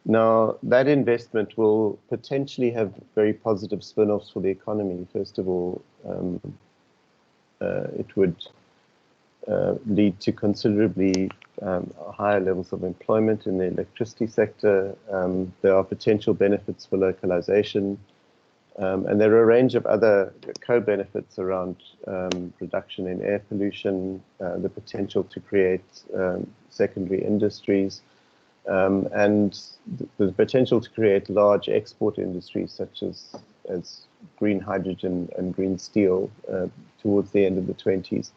Now, that investment will potentially have very positive spin-offs for the economy. First of all, it would lead to considerably higher levels of employment in the electricity sector. There are potential benefits for localization, and there are a range of other co-benefits around reduction in air pollution, the potential to create secondary industries, and the potential to create large export industries such as green hydrogen and green steel towards the end of the 20s.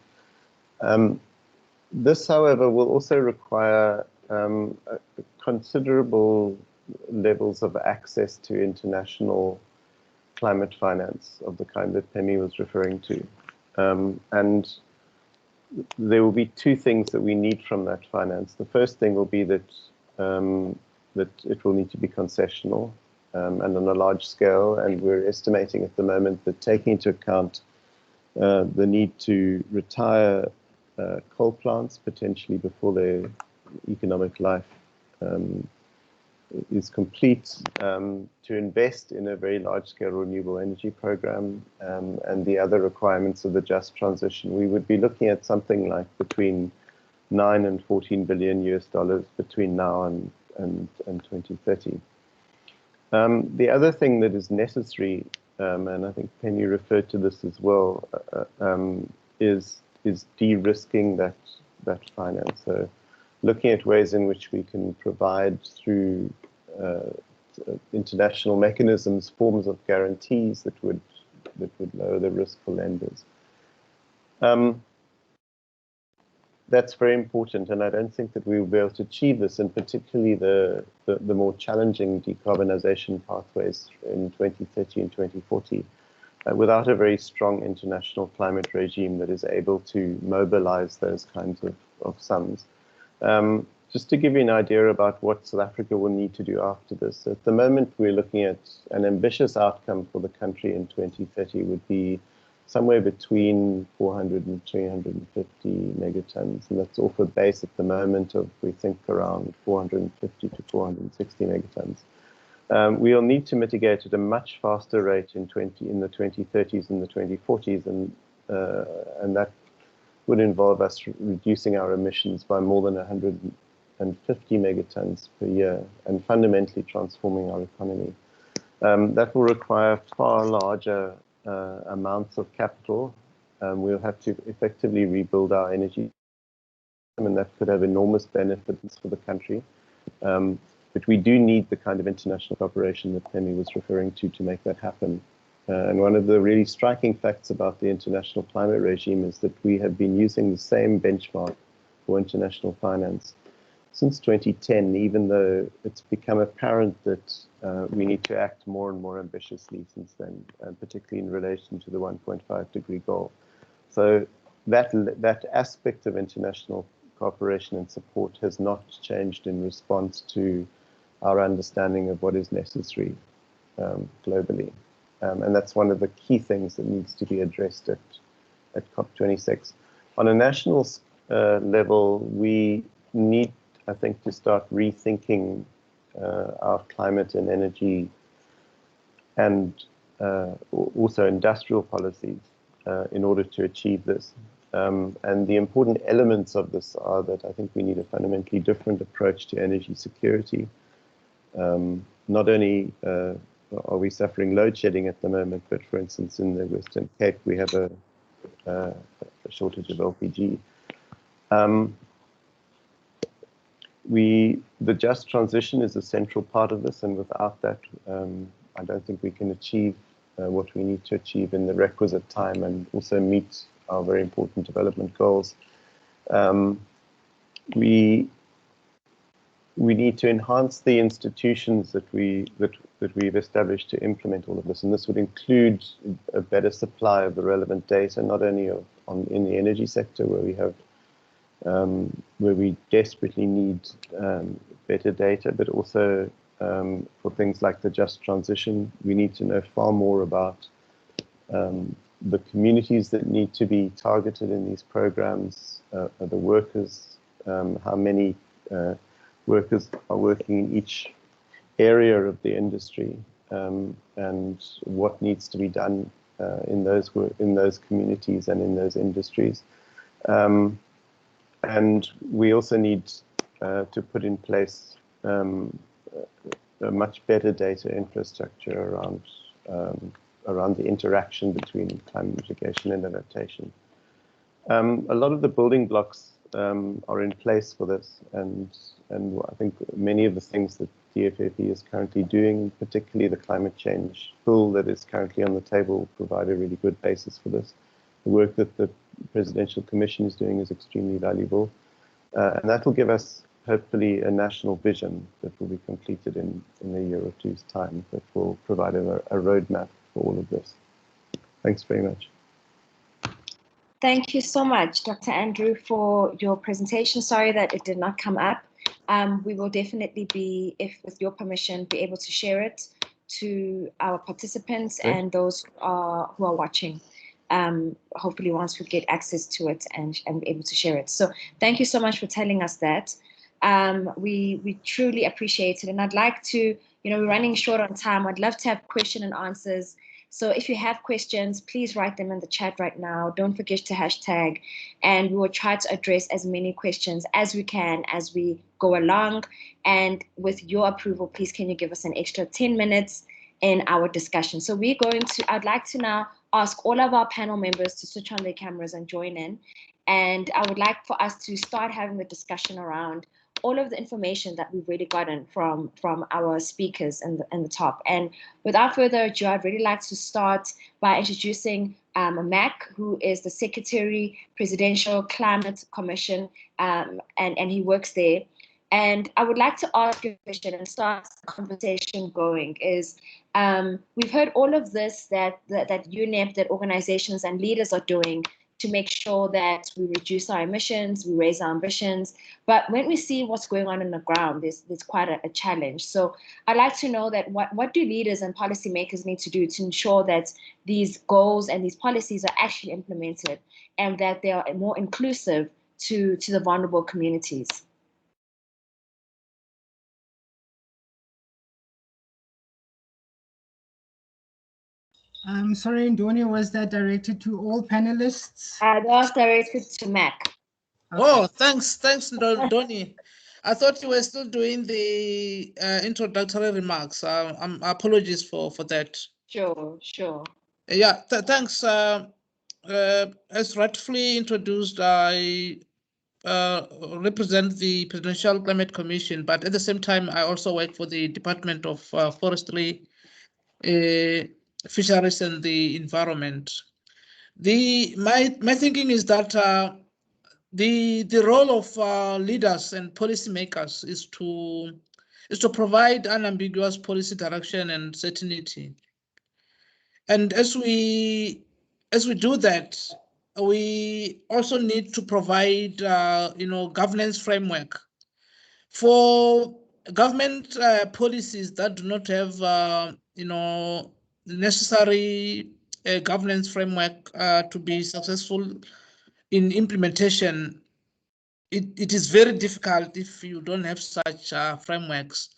This, however, will also require considerable levels of access to international climate finance of the kind that Pemi was referring to. And there will be two things that we need from that finance. The first thing will be that it will need to be concessional and on a large scale, and we're estimating at the moment that taking into account the need to retire coal plants potentially before their economic life is complete, to invest in a very large-scale renewable energy program, and the other requirements of the just transition, we would be looking at something like between $9 and $14 billion between now and 2030. The other thing that is necessary, and I think Penny referred to this as well, is de-risking that finance. So looking at ways in which we can provide through international mechanisms, forms of guarantees that would lower the risk for lenders. That's very important, and I don't think that we will be able to achieve this, and particularly the more challenging decarbonization pathways in 2030 and 2040, without a very strong international climate regime that is able to mobilize those kinds of sums. Just to give you an idea about what South Africa will need to do after this, at the moment we're looking at an ambitious outcome for the country in 2030 would be somewhere between 400 and 350 megatons, and that's off a base at the moment of, we think, around 450 to 460 megatons. We'll need to mitigate at a much faster rate in the 2030s and the 2040s, and that would involve us reducing our emissions by more than 150 megatons per year and fundamentally transforming our economy. That will require far larger amounts of capital. We'll have to effectively rebuild our energy system, and that could have enormous benefits for the country. But we do need the kind of international cooperation that Pemi was referring to make that happen. And one of the really striking facts about the international climate regime is that we have been using the same benchmark for international finance since 2010, even though it's become apparent that we need to act more and more ambitiously since then, particularly in relation to the 1.5 degree goal. So that aspect of international cooperation and support has not changed in response to our understanding of what is necessary globally. And that's one of the key things that needs to be addressed at COP26. On a national level, we need, I think, to start rethinking our climate and energy and also industrial policies in order to achieve this. And the important elements of this are that I think we need a fundamentally different approach to energy security. Not only are we suffering load shedding at the moment, but for instance, in the Western Cape, we have a shortage of LPG. The just transition is a central part of this, and without that, I don't think we can achieve what we need to achieve in the requisite time and also meet our very important development goals. We need to enhance the institutions that we've established to implement all of this, and this would include a better supply of the relevant data, not only in the energy sector where we have where we desperately need better data, but also for things like the just transition. We need to know far more about the communities that need to be targeted in these programs, the workers, how many workers are working in each area of the industry, and what needs to be done in those communities and in those industries. And we also need to put in place a much better data infrastructure around the interaction between climate mitigation and adaptation. A lot of the building blocks are in place for this, and I think many of the things that DFFE is currently doing, particularly the climate change bill that is currently on the table, provide a really good basis for this. The work that the Presidential Commission is doing is extremely valuable, and that will give us hopefully a national vision that will be completed in a year or two's time, that will provide a roadmap for all of this. Thanks very much. Thank you so much, Dr. Andrew, for your presentation. Sorry that it did not come up. We will definitely be, with your permission, be able to share it to our participants and those who are watching. Hopefully once we get access to it and be able to share it. So thank you so much for telling us that. We truly appreciate it. And I'd like to, we're running short on time. I'd love to have question and answers So if you have questions, please write them in the chat right now. Don't forget to hashtag, and we will try to address as many questions as we can as we go along. And with your approval, please can you give us an extra 10 minutes in our discussion. So I'd like to now ask all of our panel members to switch on their cameras and join in. And I would like for us to start having the discussion around all of the information that we've really gotten from our speakers in the top. And without further ado, I'd really like to start by introducing Mac, who is the Secretary, Presidential Climate Commission, and he works there. And I would like to ask you a question and start the conversation going is, we've heard all of this that UNEP, that organizations and leaders are doing to make sure that we reduce our emissions, we raise our ambitions. But when we see what's going on the ground, there's quite a challenge. So I'd like to know that what do leaders and policymakers need to do to ensure that these goals and these policies are actually implemented and that they are more inclusive to the vulnerable communities? I'm sorry, Ndoni, was that directed to all panelists? That was directed to Mac. Okay. Oh, thanks, Ndoni. I thought you were still doing the introductory remarks. Apologies for that. Sure. Yeah, thanks. As rightfully introduced, I represent the Presidential Climate Commission, but at the same time, I also work for the Department of Forestry, Fisheries and the Environment. My thinking is that the role of leaders and policymakers is to provide unambiguous policy direction and certainty. And as we do that, we also need to provide governance framework for government policies that do not have the necessary governance framework to be successful in implementation. It is very difficult if you don't have such frameworks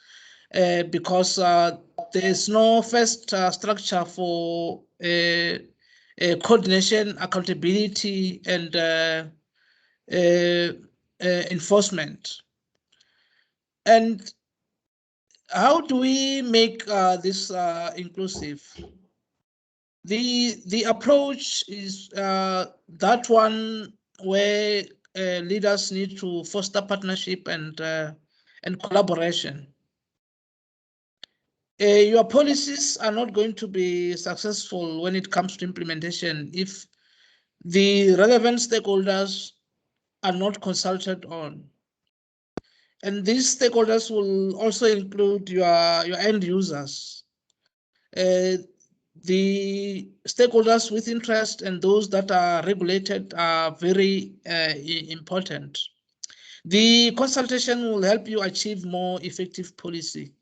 because there is no first structure for coordination, accountability, and enforcement. And how do we make this inclusive? The approach is that one where leaders need to foster partnership and collaboration. Your policies are not going to be successful when it comes to implementation if the relevant stakeholders are not consulted on. And these stakeholders will also include your end users, the stakeholders with interest and those that are regulated are very important. The consultation will help you achieve more effective policy,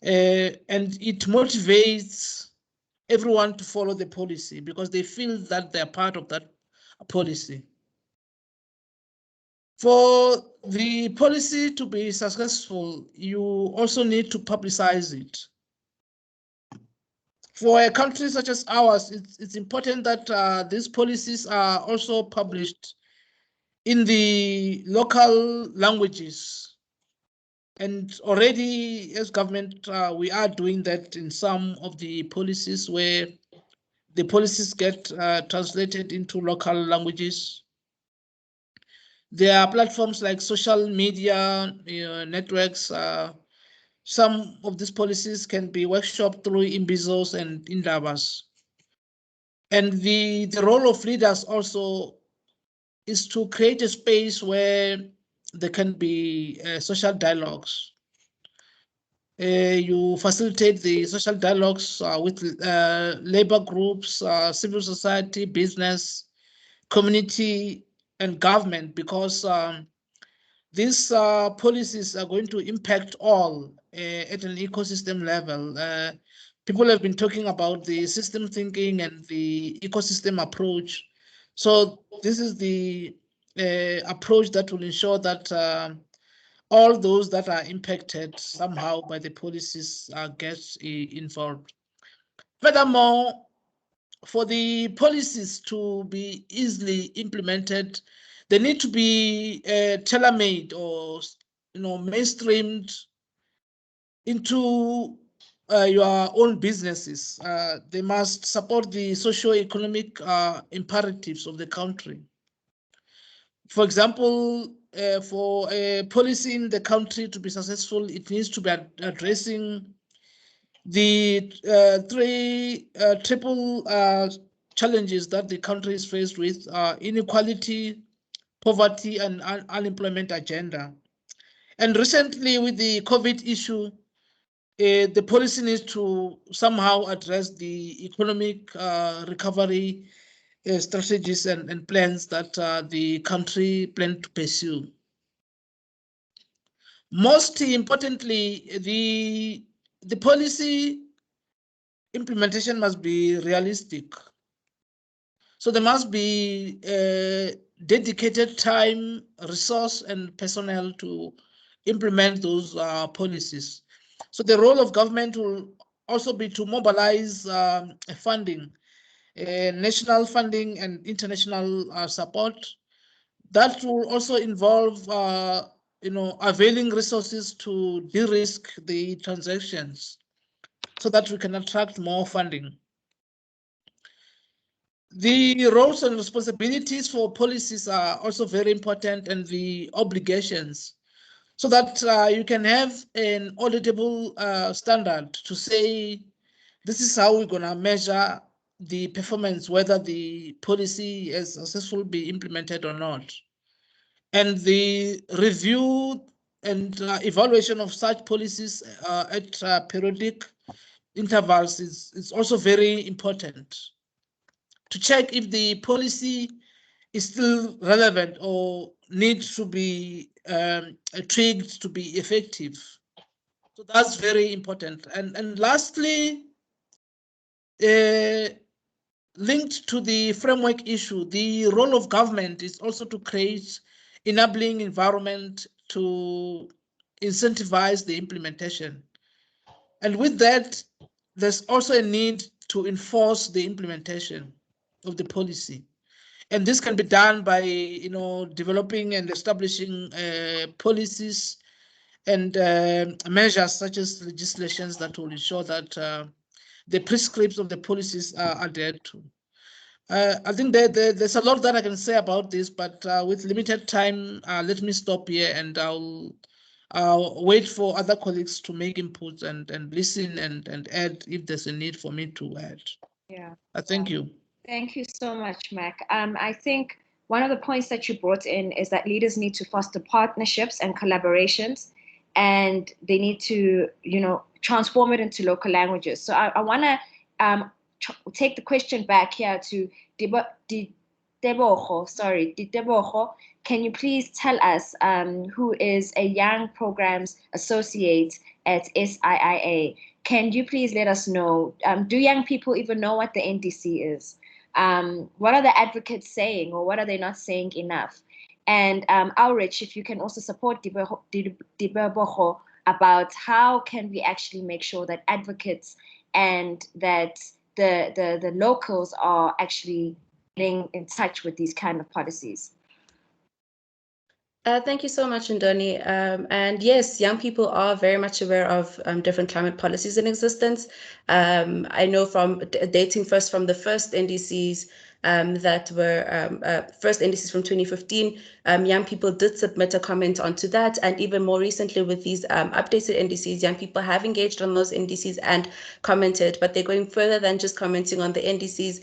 and it motivates everyone to follow the policy because they feel that they're part of that policy. For the policy to be successful, you also need to publicize it. For a country such as ours, it's important that these policies are also published in the local languages. And already as government, we are doing that in some of the policies where the policies get translated into local languages. There are platforms like social media networks. Some of these policies can be workshopped through Imbizos and Indabas. And the role of leaders also is to create a space where there can be social dialogues. You facilitate the social dialogues with labor groups, civil society, business, community, and government, because these policies are going to impact all at an ecosystem level. People have been talking about the system thinking and the ecosystem approach. So this is the approach that will ensure that all those that are impacted somehow by the policies get involved. Furthermore, for the policies to be easily implemented, they need to be tailor-made or mainstreamed into your own businesses. They must support the socio-economic imperatives of the country. For example, for a policy in the country to be successful, it needs to be addressing the triple challenges that the country is faced with: inequality, poverty, and unemployment agenda. And recently, with the COVID issue, the policy needs to somehow address the economic recovery strategies and plans that the country plans to pursue. Most importantly, the policy implementation must be realistic. So there must be dedicated time, resource, and personnel to implement those policies. So the role of government will also be to mobilize funding, national funding and international support. That will also involve availing resources to de-risk the transactions so that we can attract more funding. The roles and responsibilities for policies are also very important, and the obligations, so that you can have an auditable standard to say, this is how we're going to measure the performance, whether the policy is successfully be implemented or not. And the review and evaluation of such policies at periodic intervals is also very important to check if the policy is still relevant or needs to be tweaked to be effective. So that's very important. And lastly, linked to the framework issue, the role of government is also to create enabling environment to incentivize the implementation. And with that, there's also a need to enforce the implementation of the policy. And this can be done by developing and establishing policies and measures such as legislations that will ensure that the prescripts of the policies are adhered to. I think there's a lot that I can say about this, but with limited time, let me stop here, and I'll wait for other colleagues to make inputs and listen and add if there's a need for me to add. Yeah. Thank you. Thank you so much, Mac. I think one of the points that you brought in is that leaders need to foster partnerships and collaborations, and they need to, transform it into local languages. So I want to take the question back here to Ditebogo. Sorry, Ditebogo. Can you please tell us who is a Young Programs Associate at SIIA? Can you please let us know, do young people even know what the NDC is? What are the advocates saying, or what are they not saying enough? And Ulrich, if you can also support Ditebogo about how can we actually make sure that advocates and that the locals are actually getting in touch with these kind of policies. Thank you so much, Ndoni. And yes, young people are very much aware of different climate policies in existence. I know from dating first from the first NDCs that were first NDCs from 2015, young people did submit a comment onto that. And even more recently with these updated NDCs, young people have engaged on those NDCs and commented, but they're going further than just commenting on the NDCs.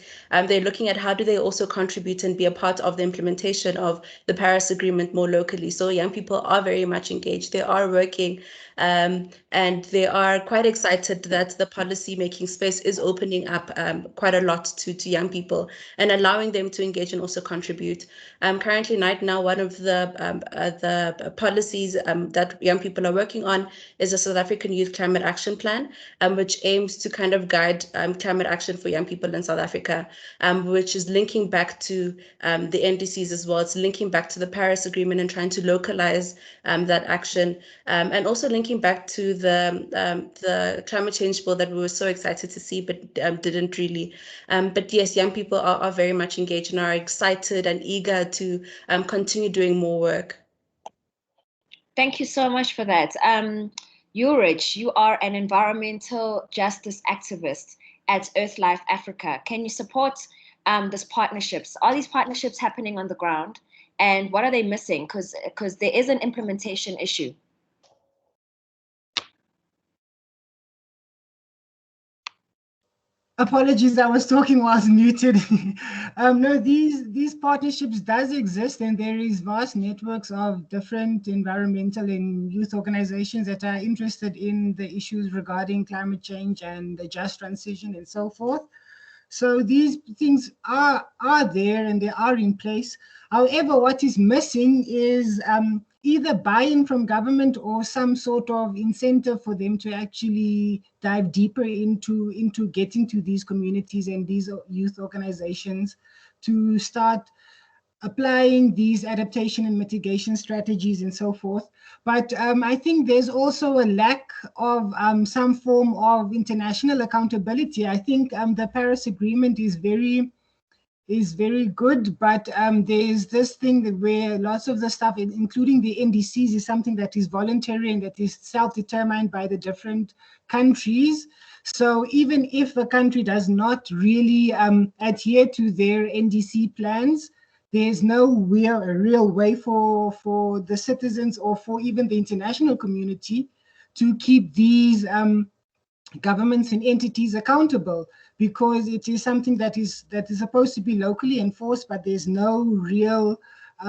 They're looking at how do they also contribute and be a part of the implementation of the Paris Agreement more locally. So young people are very much engaged. They are working and they are quite excited that the policy making space is opening up quite a lot to young people and allowing them to engage and also contribute. Currently, right now, what one of the policies that young people are working on is the South African Youth Climate Action Plan, which aims to kind of guide climate action for young people in South Africa, which is linking back to the NDCs as well. It's linking back to the Paris Agreement and trying to localize that action, and also linking back to the climate change bill that we were so excited to see, but didn't really. But yes, young people are very much engaged and are excited and eager to continue doing more work. Thank you so much for that. Rich, you are an environmental justice activist at EarthLife Africa. Can you support these partnerships? Are these partnerships happening on the ground? And what are they missing? Because there is an implementation issue. Apologies, I was talking while I was muted. No, these partnerships does exist, and there is vast networks of different environmental and youth organizations that are interested in the issues regarding climate change and the just transition and so forth. So these things are there and they are in place. However, what is missing is either buy-in from government or some sort of incentive for them to actually dive deeper into getting to these communities and these youth organizations to start applying these adaptation and mitigation strategies and so forth. But I think there's also a lack of some form of international accountability. I think the Paris Agreement is very good, but there's this thing that where lots of the stuff, including the NDCs, is something that is voluntary and that is self-determined by the different countries. So even if a country does not really adhere to their NDC plans, there's no real way for the citizens or for even the international community to keep these governments and entities accountable, because it is something that is supposed to be locally enforced, but there's no real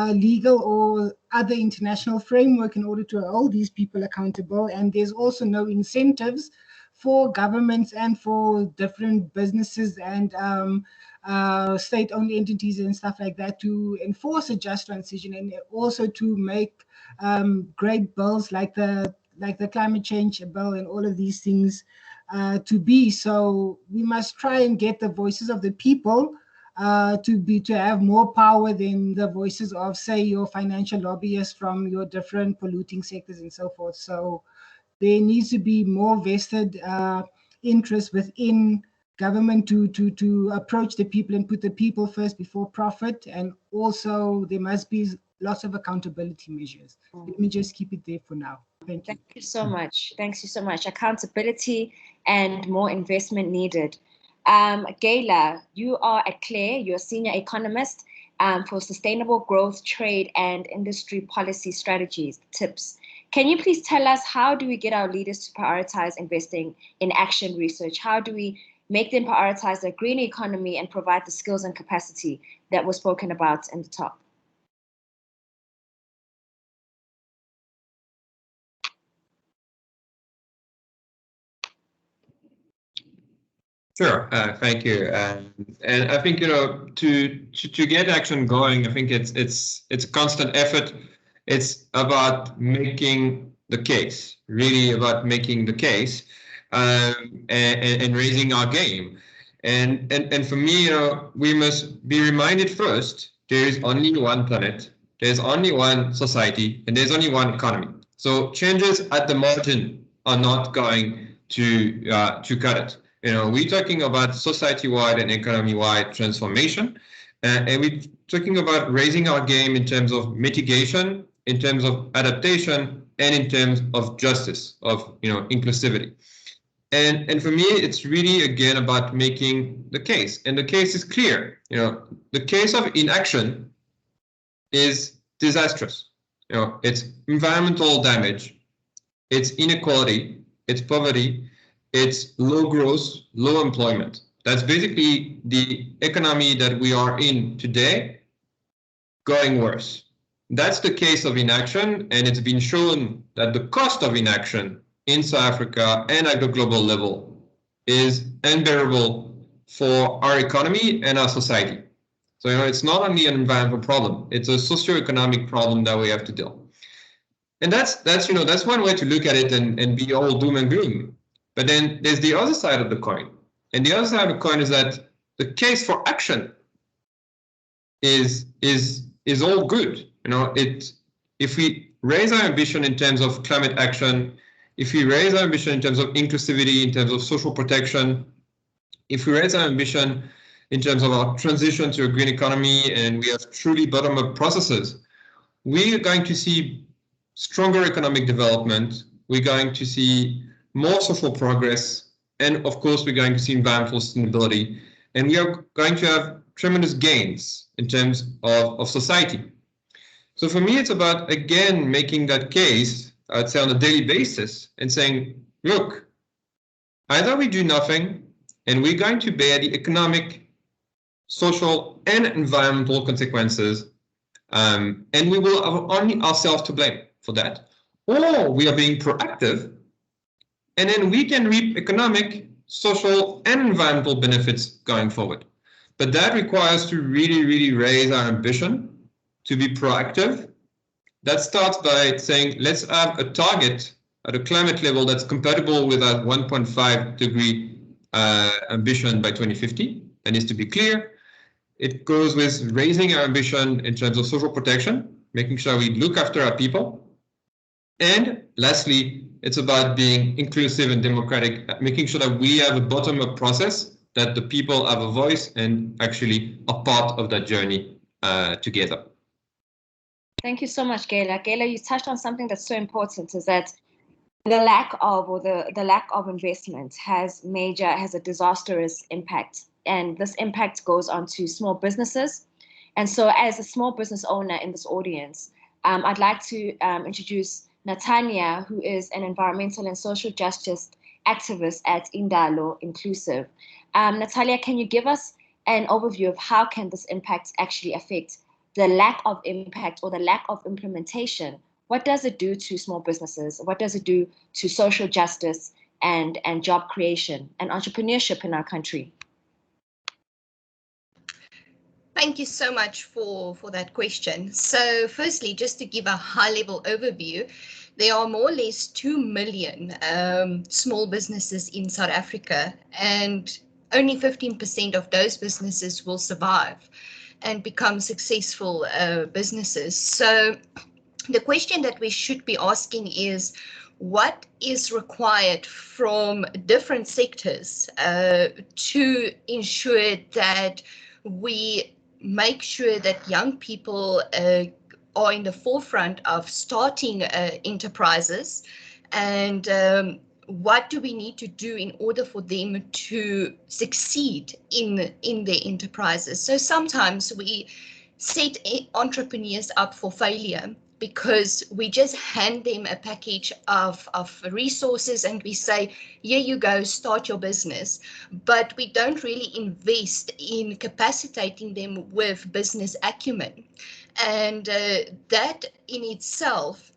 legal or other international framework in order to hold these people accountable. And there's also no incentives for governments and for different businesses and state-owned entities and stuff like that to enforce a just transition, and also to make great bills like the climate change bill and all of these things to be. So we must try and get the voices of the people to have more power than the voices of, say, your financial lobbyists from your different polluting sectors and so forth. So there needs to be more vested interest within government to approach the people and put the people first before profit. And also there must be lots of accountability measures. Let me just keep it there for now. Thank you. Thank you so much. Thanks you so much. Accountability and more investment needed. Gayla, you are at CLARE, you're a senior economist for sustainable growth, trade, and industry policy strategies, tips. Can you please tell us, how do we get our leaders to prioritize investing in action research? How do we make them prioritize the green economy and provide the skills and capacity that was spoken about in the top? Sure, thank you. And I think, to get action going, I think it's a constant effort. It's about making the case, really about making the case, and raising our game. And for me, we must be reminded first, there is only one planet, there's only one society, and there's only one economy. So changes at the margin are not going to cut it. We're talking about society-wide and economy-wide transformation, and we're talking about raising our game in terms of mitigation, in terms of adaptation, and in terms of justice, of inclusivity. And for me, it's really again about making the case, and the case is clear. The case of inaction is disastrous. It's environmental damage, it's inequality, it's poverty, it's low growth, low employment. That's basically the economy that we are in today, going worse. That's the case of inaction, and it's been shown that the cost of inaction in South Africa and at the global level is unbearable for our economy and our society. So, it's not only an environmental problem, it's a socio-economic problem that we have to deal. And that's one way to look at it and be all doom and gloom. But then there's the other side of the coin. And the other side of the coin is that the case for action is all good. If we raise our ambition in terms of climate action, if we raise our ambition in terms of inclusivity, in terms of social protection, if we raise our ambition in terms of our transition to a green economy, and we have truly bottom-up processes, we are going to see stronger economic development, we're going to see more social progress, and of course, we're going to see environmental sustainability, and we are going to have tremendous gains in terms of society. So for me, it's about, again, making that case, I'd say on a daily basis, and saying, look, either we do nothing, and we're going to bear the economic, social, and environmental consequences, and we will have only ourselves to blame for that. Or we are being proactive, and then we can reap economic, social, and environmental benefits going forward. But that requires to really, really raise our ambition, to be proactive. That starts by saying, let's have a target at a climate level that's compatible with our 1.5 degree ambition by 2050. That needs to be clear. It goes with raising our ambition in terms of social protection, making sure we look after our people. And lastly, it's about being inclusive and democratic, making sure that we have a bottom-up process, that the people have a voice and actually are part of that journey together. Thank you so much, Gela. Gela, you touched on something that's so important, is that the lack of investment has a disastrous impact. And this impact goes on to small businesses. And so as a small business owner in this audience, I'd like to introduce Natanya, who is an environmental and social justice activist at Indalo Inclusive. Natalia, can you give us an overview of how can this impact actually affect the lack of impact or the lack of implementation? What does it do to small businesses? What does it do to social justice and job creation and entrepreneurship in our country? Thank you so much for that question. So firstly, just to give a high-level overview, there are more or less 2 million small businesses in South Africa, and only 15% of those businesses will survive and become successful businesses. So the question that we should be asking is, what is required from different sectors to ensure that we make sure that young people are in the forefront of starting enterprises, and what do we need to do in order for them to succeed in their enterprises? So sometimes we set entrepreneurs up for failure because we just hand them a package of resources and we say, here you go, start your business. But we don't really invest in capacitating them with business acumen. And that in itself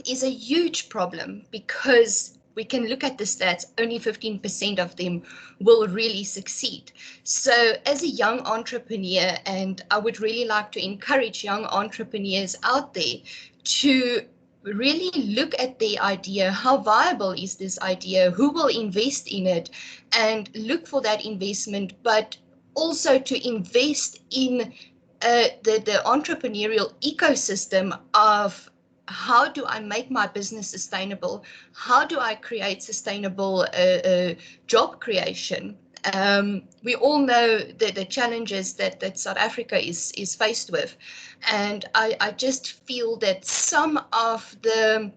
is a huge problem, because we can look at the stats, only 15% of them will really succeed. So as a young entrepreneur, and I would really like to encourage young entrepreneurs out there to really look at their idea, how viable is this idea, who will invest in it, and look for that investment, but also to invest in the entrepreneurial ecosystem of how do I make my business sustainable? How do I create sustainable job creation? We all know the challenges that South Africa is faced with. And I just feel that some of the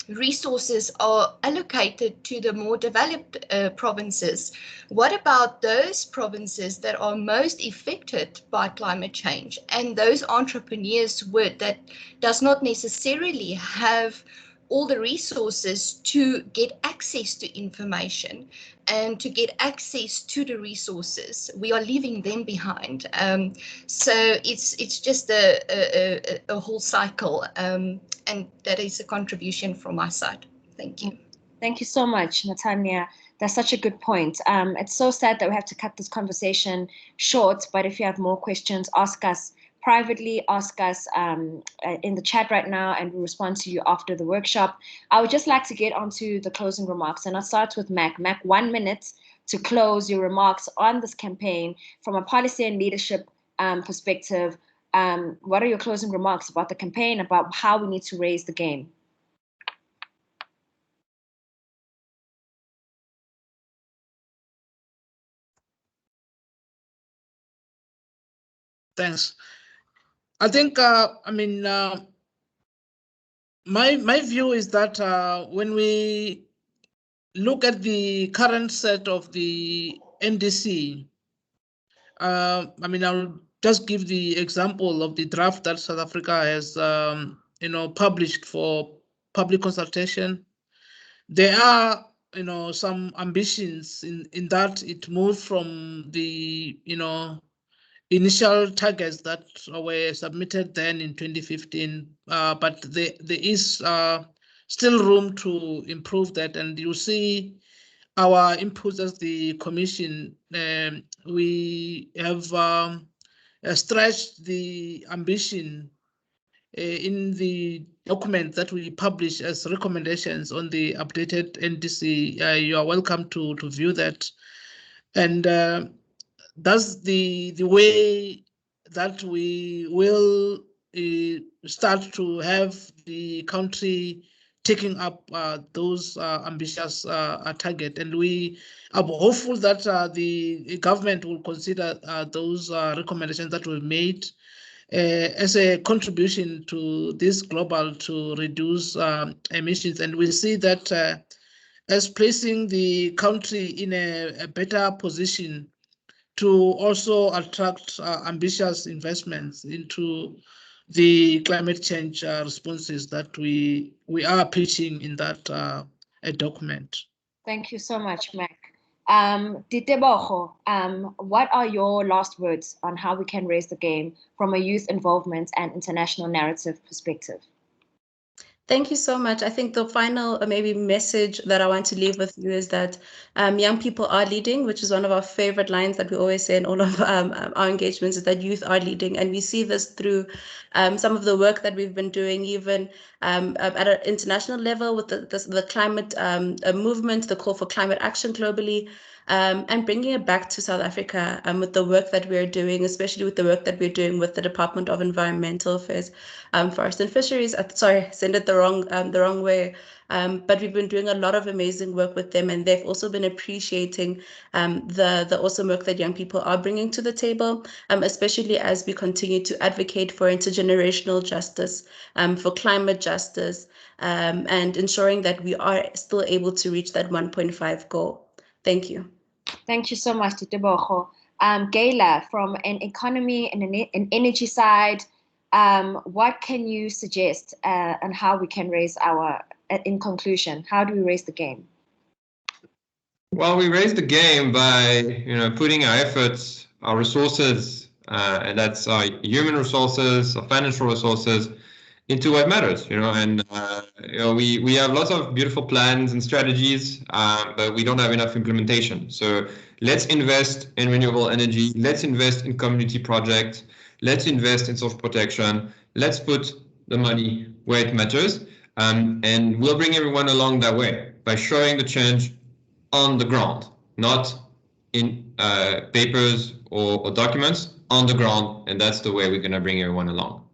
resources are allocated to the more developed provinces. What about those provinces that are most affected by climate change, and those entrepreneurs that does not necessarily have all the resources to get access to information and to get access to the resources? We are leaving them behind. So it's just a whole cycle, and that is a contribution from my side. Thank you. Thank you so much, Natanya. That's such a good point. It's so sad that we have to cut this conversation short, but if you have more questions, ask us privately, ask us in the chat right now, and we'll respond to you after the workshop. I would just like to get onto the closing remarks, and I'll start with Mac. Mac, 1 minute to close your remarks on this campaign from a policy and leadership perspective. What are your closing remarks about the campaign, about how we need to raise the game? Thanks. I think, my view is that when we look at the current set of the NDC, I'll just give the example of the draft that South Africa has, published for public consultation. There are, some ambitions in that it moved from the, initial targets that were submitted then in 2015, but there is still room to improve that, and you see our inputs as the Commission. We have stretched the ambition in the document that we publish as recommendations on the updated NDC. You are welcome to view that, and that's the way that we will start to have the country taking up those ambitious target, and we are hopeful that the government will consider those recommendations that were made as a contribution to this global to reduce emissions. And we see that as placing the country in a better position to also attract ambitious investments into the climate change responses that we are pitching in that document. Thank you so much, Mac. Ditebogo, what are your last words on how we can raise the game from a youth involvement and international narrative perspective? Thank you so much. I think the final maybe message that I want to leave with you is that young people are leading, which is one of our favorite lines that we always say in all of our engagements, is that youth are leading. And we see this through some of the work that we've been doing, even at an international level with the climate movement, the call for climate action globally, and bringing it back to South Africa with the work that we're doing, especially with the work that we're doing with the Department of Environmental Affairs, Forestry and Fisheries. Sorry, send it the wrong way. But we've been doing a lot of amazing work with them, and they've also been appreciating the awesome work that young people are bringing to the table, especially as we continue to advocate for intergenerational justice, for climate justice, and ensuring that we are still able to reach that 1.5 goal. Thank you. Thank you so much, Ditebogo. Gayla, from an economy and an energy side, what can you suggest on how we can raise our, in conclusion, how do we raise the game? Well, we raise the game by putting our efforts, our resources, and that's our human resources, our financial resources, into what matters, and we have lots of beautiful plans and strategies, but we don't have enough implementation. So let's invest in renewable energy. Let's invest in community projects. Let's invest in social protection. Let's put the money where it matters, and we'll bring everyone along that way by showing the change on the ground, not in papers or documents, on the ground, and that's the way we're going to bring everyone along.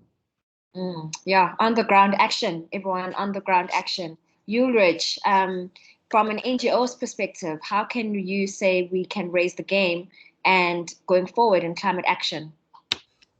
Yeah, on the ground action, everyone, on the ground action. Ulrich, from an NGO's perspective, how can you say we can raise the game and going forward in climate action?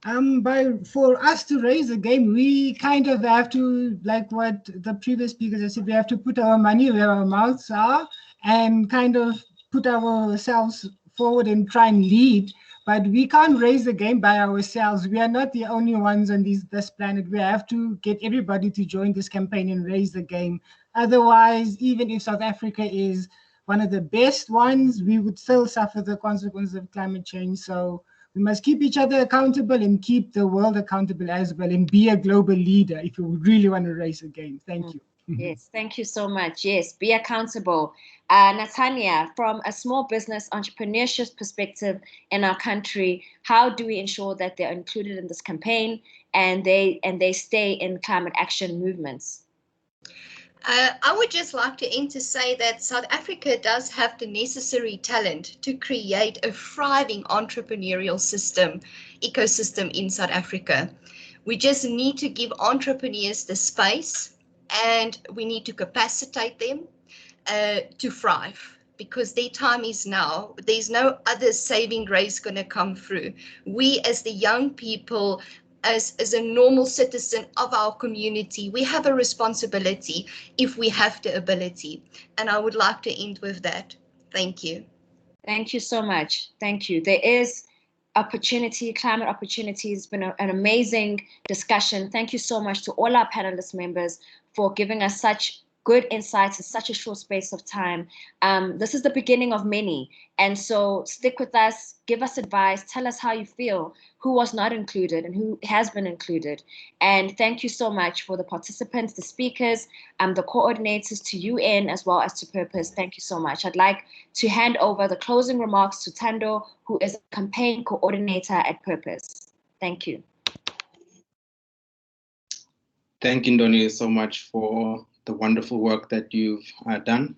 For us to raise the game, we kind of have to, like what the previous speakers have said, we have to put our money where our mouths are and kind of put ourselves forward and try and lead. But we can't raise the game by ourselves. We are not the only ones on this planet. We have to get everybody to join this campaign and raise the game. Otherwise, even if South Africa is one of the best ones, we would still suffer the consequences of climate change. So we must keep each other accountable and keep the world accountable as well, and be a global leader if you really want to raise the game. Thank you. Yes, thank you so much. Yes, be accountable. Natanya, from a small business entrepreneurship perspective in our country, how do we ensure that they're included in this campaign and they stay in climate action movements? I would just like to end to say that South Africa does have the necessary talent to create a thriving entrepreneurial ecosystem in South Africa. We just need to give entrepreneurs the space, and we need to capacitate them to thrive, because their time is now. There's no other saving grace going to come through. We, as the young people, as a normal citizen of our community, we have a responsibility if we have the ability. And I would like to end with that. Thank you. Thank you so much. Thank you. There is opportunity, climate opportunity. It's been an amazing discussion. Thank you so much to all our panelist members for giving us such good insights in such a short space of time. This is the beginning of many. And so stick with us, give us advice, tell us how you feel, who was not included and who has been included. And thank you so much for the participants, the speakers, the coordinators, to UN as well as to Purpose. Thank you so much. I'd like to hand over the closing remarks to Tando, who is a campaign coordinator at Purpose. Thank you. Thank you, Ndoni, so much for the wonderful work that you've done.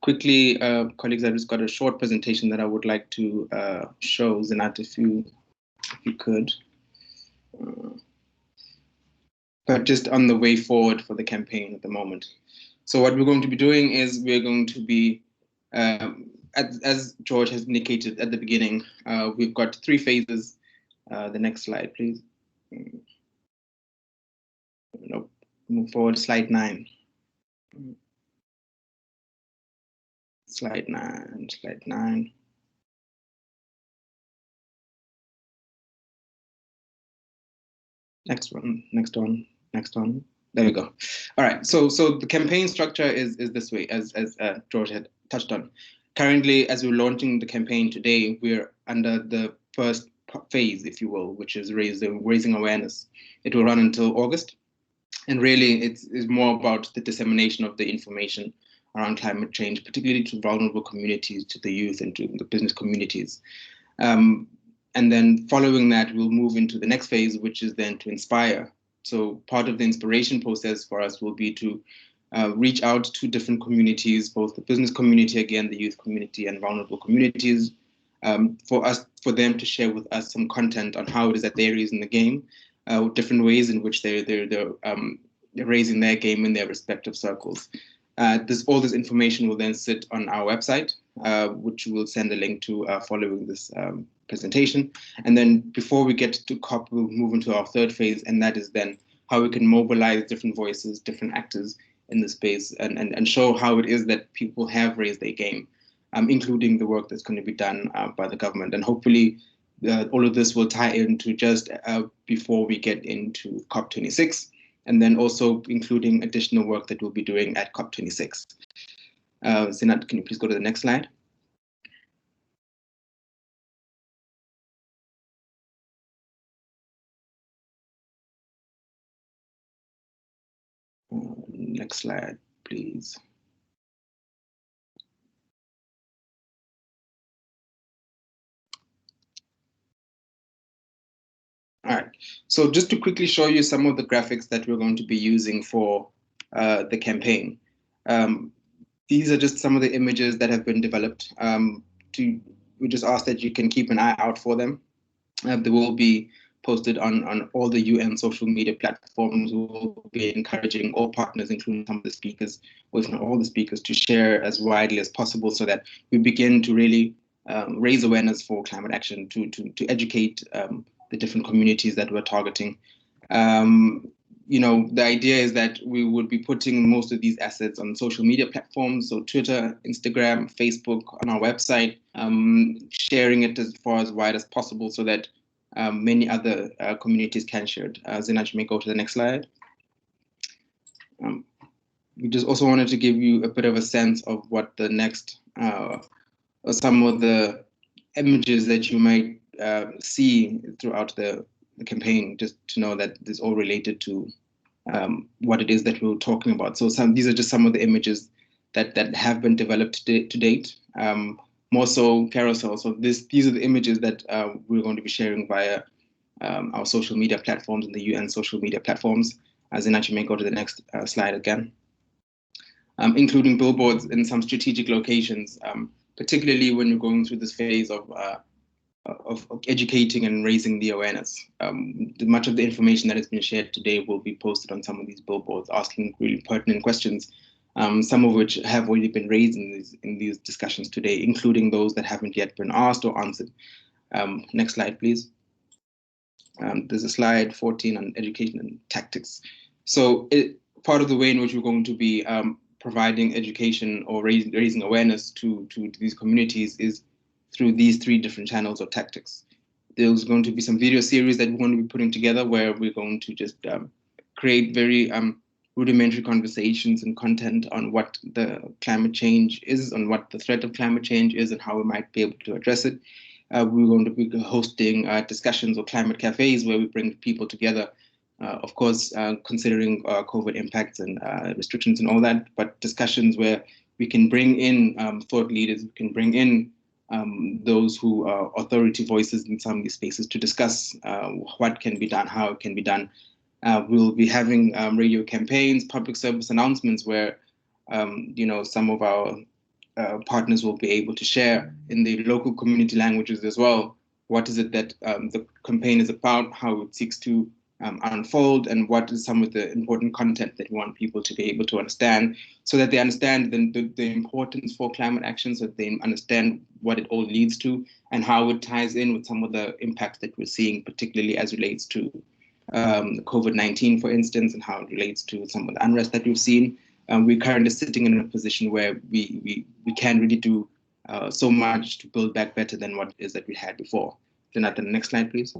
Quickly, colleagues, I've just got a short presentation that I would like to show. Zinat, if you could. But just on the way forward for the campaign at the moment. So what we're going to be doing is we're going to be, as George has indicated at the beginning, we've got 3 phases. The next slide, please. Nope. Move forward, slide 9. Slide 9, slide 9. Next one, next one, next one. There we go. All right, so the campaign structure is this way, as George had touched on. Currently, as we're launching the campaign today, we're under the first phase, if you will, which is raising awareness. It will run until August. And really, it's more about the dissemination of the information around climate change, particularly to vulnerable communities, to the youth and to the business communities. And then following that, we'll move into the next phase, which is then to inspire. So part of the inspiration process for us will be to reach out to different communities, both the business community, again, the youth community and vulnerable communities, for them to share with us some content on how it is that they're raising the game, different ways in which they're raising their game in their respective circles. All this information will then sit on our website, which we'll send a link to following this presentation. And then before we get to COP, we'll move into our third phase, and that is then how we can mobilize different voices, different actors in the space, and show how it is that people have raised their game, including the work that's going to be done by the government. And hopefully all of this will tie into just before we get into COP26, and then also including additional work that we'll be doing at COP26. Zinat, can you please go to the next slide? Next slide, please. All right, so just to quickly show you some of the graphics that we're going to be using for the campaign. These are just some of the images that have been developed. We just ask that you can keep an eye out for them. They will be posted on all the UN social media platforms. We'll be encouraging all partners, including some of the speakers, or if not all the speakers, to share as widely as possible so that we begin to really raise awareness for climate action, to educate the different communities that we're targeting. You know, the idea is that we would be putting most of these assets on social media platforms, so Twitter, Instagram, Facebook, on our website, sharing it as far as wide as possible so that many other communities can share it. Zinat, you may go to the next slide. We just also wanted to give you a bit of a sense of what the next, some of the images that you might see throughout the campaign, just to know that this is all related to what it is that we're talking about. So these are just some of the images that have been developed to date. More so carousel. So these are the images that we're going to be sharing via our social media platforms and the UN social media platforms. As Inachi may go to the next slide again. Including billboards in some strategic locations, particularly when you're going through this phase of educating and raising the awareness. Much of the information that has been shared today will be posted on some of these billboards, asking really pertinent questions, some of which have already been raised in these discussions today, including those that haven't yet been asked or answered. Next slide, please. There's a slide 14 on education and tactics. So part of the way in which we're going to be providing education or raising awareness to these communities is through these 3 different channels or tactics. There's going to be some video series that we're going to be putting together where we're going to just create very rudimentary conversations and content on what the climate change is, on what the threat of climate change is, and how we might be able to address it. We're going to be hosting discussions or climate cafes where we bring people together, of course, considering COVID impacts and restrictions and all that, but discussions where we can bring in thought leaders, we can bring in those who are authority voices in some of these spaces to discuss what can be done, how it can be done. We'll be having radio campaigns, public service announcements where, some of our partners will be able to share in the local community languages as well. What is it that the campaign is about, how it seeks to unfold, and what is some of the important content that we want people to be able to understand, so that they understand the importance for climate action, so that they understand what it all leads to and how it ties in with some of the impacts that we're seeing, particularly as relates to COVID-19, for instance, and how it relates to some of the unrest that we've seen. We're currently sitting in a position where we can really do so much to build back better than what it is that we had before. Jonathan, next slide, please.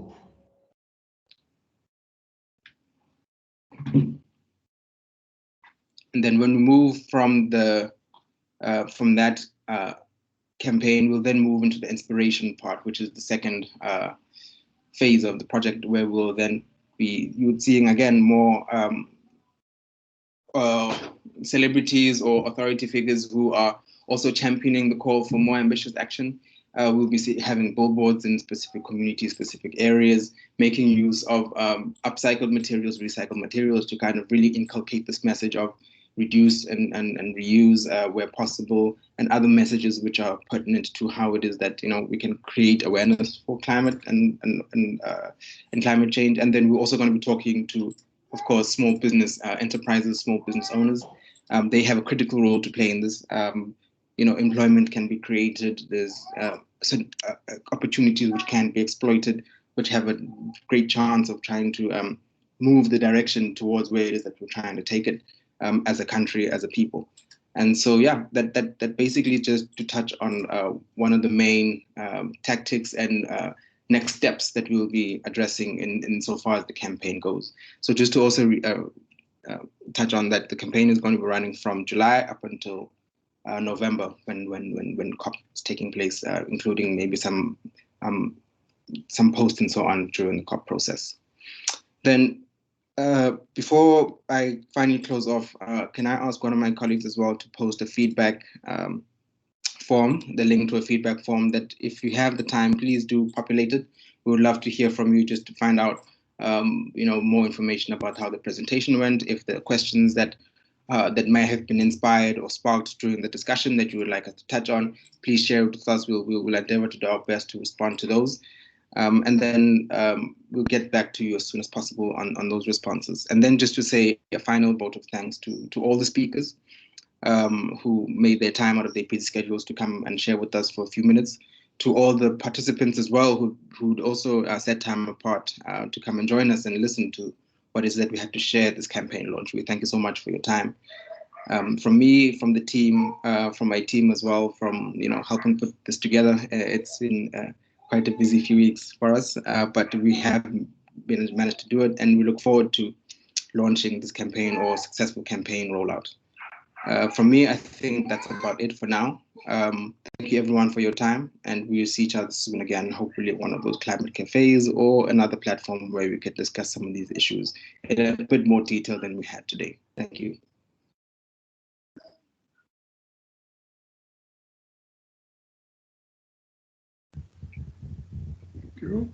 And then when we move from that campaign, we'll then move into the inspiration part, which is the second phase of the project, where we'll then be seeing again more celebrities or authority figures who are also championing the call for more ambitious action. We'll be having billboards in specific communities, specific areas, making use of upcycled materials, recycled materials to kind of really inculcate this message of reduce and reuse where possible, and other messages which are pertinent to how it is that we can create awareness for climate and climate change. And then we're also going to be talking to, of course, small business enterprises, small business owners. They have a critical role to play in this. Employment can be created. There's opportunities which can be exploited, which have a great chance of trying to move the direction towards where it is that we're trying to take it as a country, as a people. And so, yeah, that basically just to touch on one of the main tactics and next steps that we'll be addressing in so far as the campaign goes. So just to also touch on that, the campaign is going to be running from July up until November, when COP is taking place, including maybe some posts and so on during the COP process. Then, before I finally close off, can I ask one of my colleagues as well to post a feedback form, the link to a feedback form, that if you have the time, please do populate it. We would love to hear from you just to find out, more information about how the presentation went. If there are questions that may have been inspired or sparked during the discussion that you would like us to touch on, please share it with us. We'll endeavor to do our best to respond to those. And then we'll get back to you as soon as possible on those responses. And then just to say a final vote of thanks to all the speakers who made their time out of their busy schedules to come and share with us for a few minutes, to all the participants as well who'd also set time apart to come and join us and listen to what is that we have to share at this campaign launch. We thank you so much for your time. From me, from the team, from my team as well, from helping put this together. It's been quite a busy few weeks for us, but we have managed to do it, and we look forward to launching this campaign or successful campaign rollout. From me, I think that's about it for now. Thank you everyone for your time, and we'll see each other soon again, hopefully at one of those climate cafes or another platform where we could discuss some of these issues in a bit more detail than we had today. Thank you. Thank you.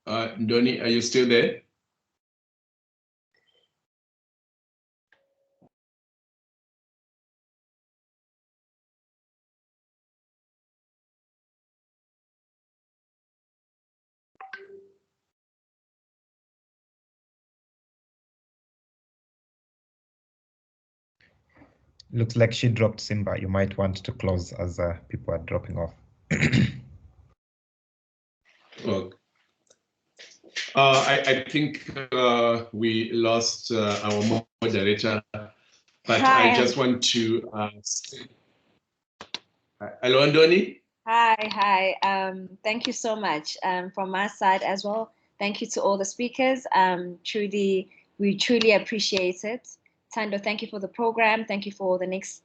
Ndoni, are you still there? Looks like she dropped Simba. You might want to close as people are dropping off. Okay. I think we lost our moderator, but Hi. I just want to hello, Ndoni. Hi. Thank you so much from my side as well. Thank you to all the speakers. We truly appreciate it. Tando, thank you for the program. Thank you for the next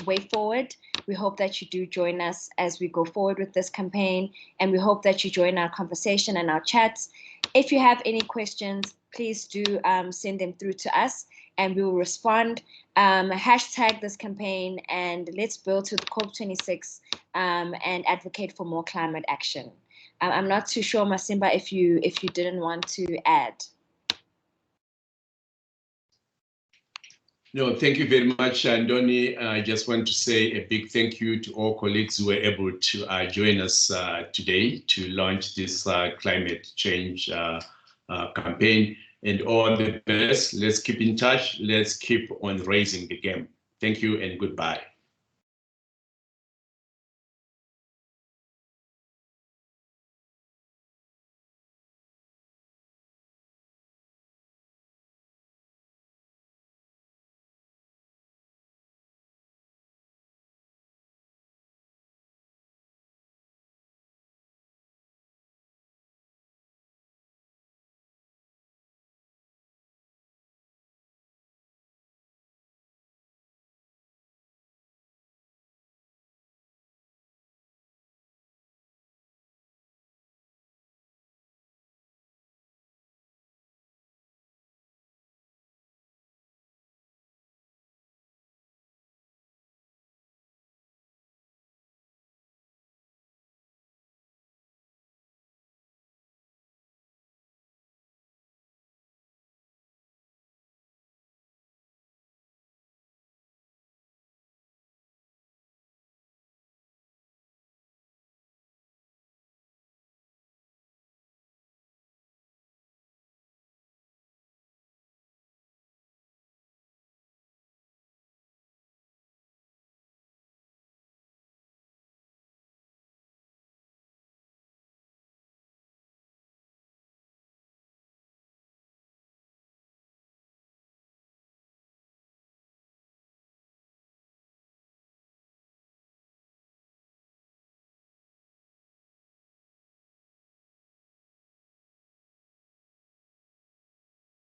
way forward. We hope that you do join us as we go forward with this campaign, and we hope that you join our conversation and our chats. If you have any questions, please do send them through to us, and we will respond. Hashtag this campaign, and let's build to the COP26 and advocate for more climate action. I'm not too sure, Masimba, if you didn't want to add. No, thank you very much, Ndoni. I just want to say a big thank you to all colleagues who were able to join us today to launch this climate change campaign. And all the best. Let's keep in touch. Let's keep on raising the game. Thank you and goodbye.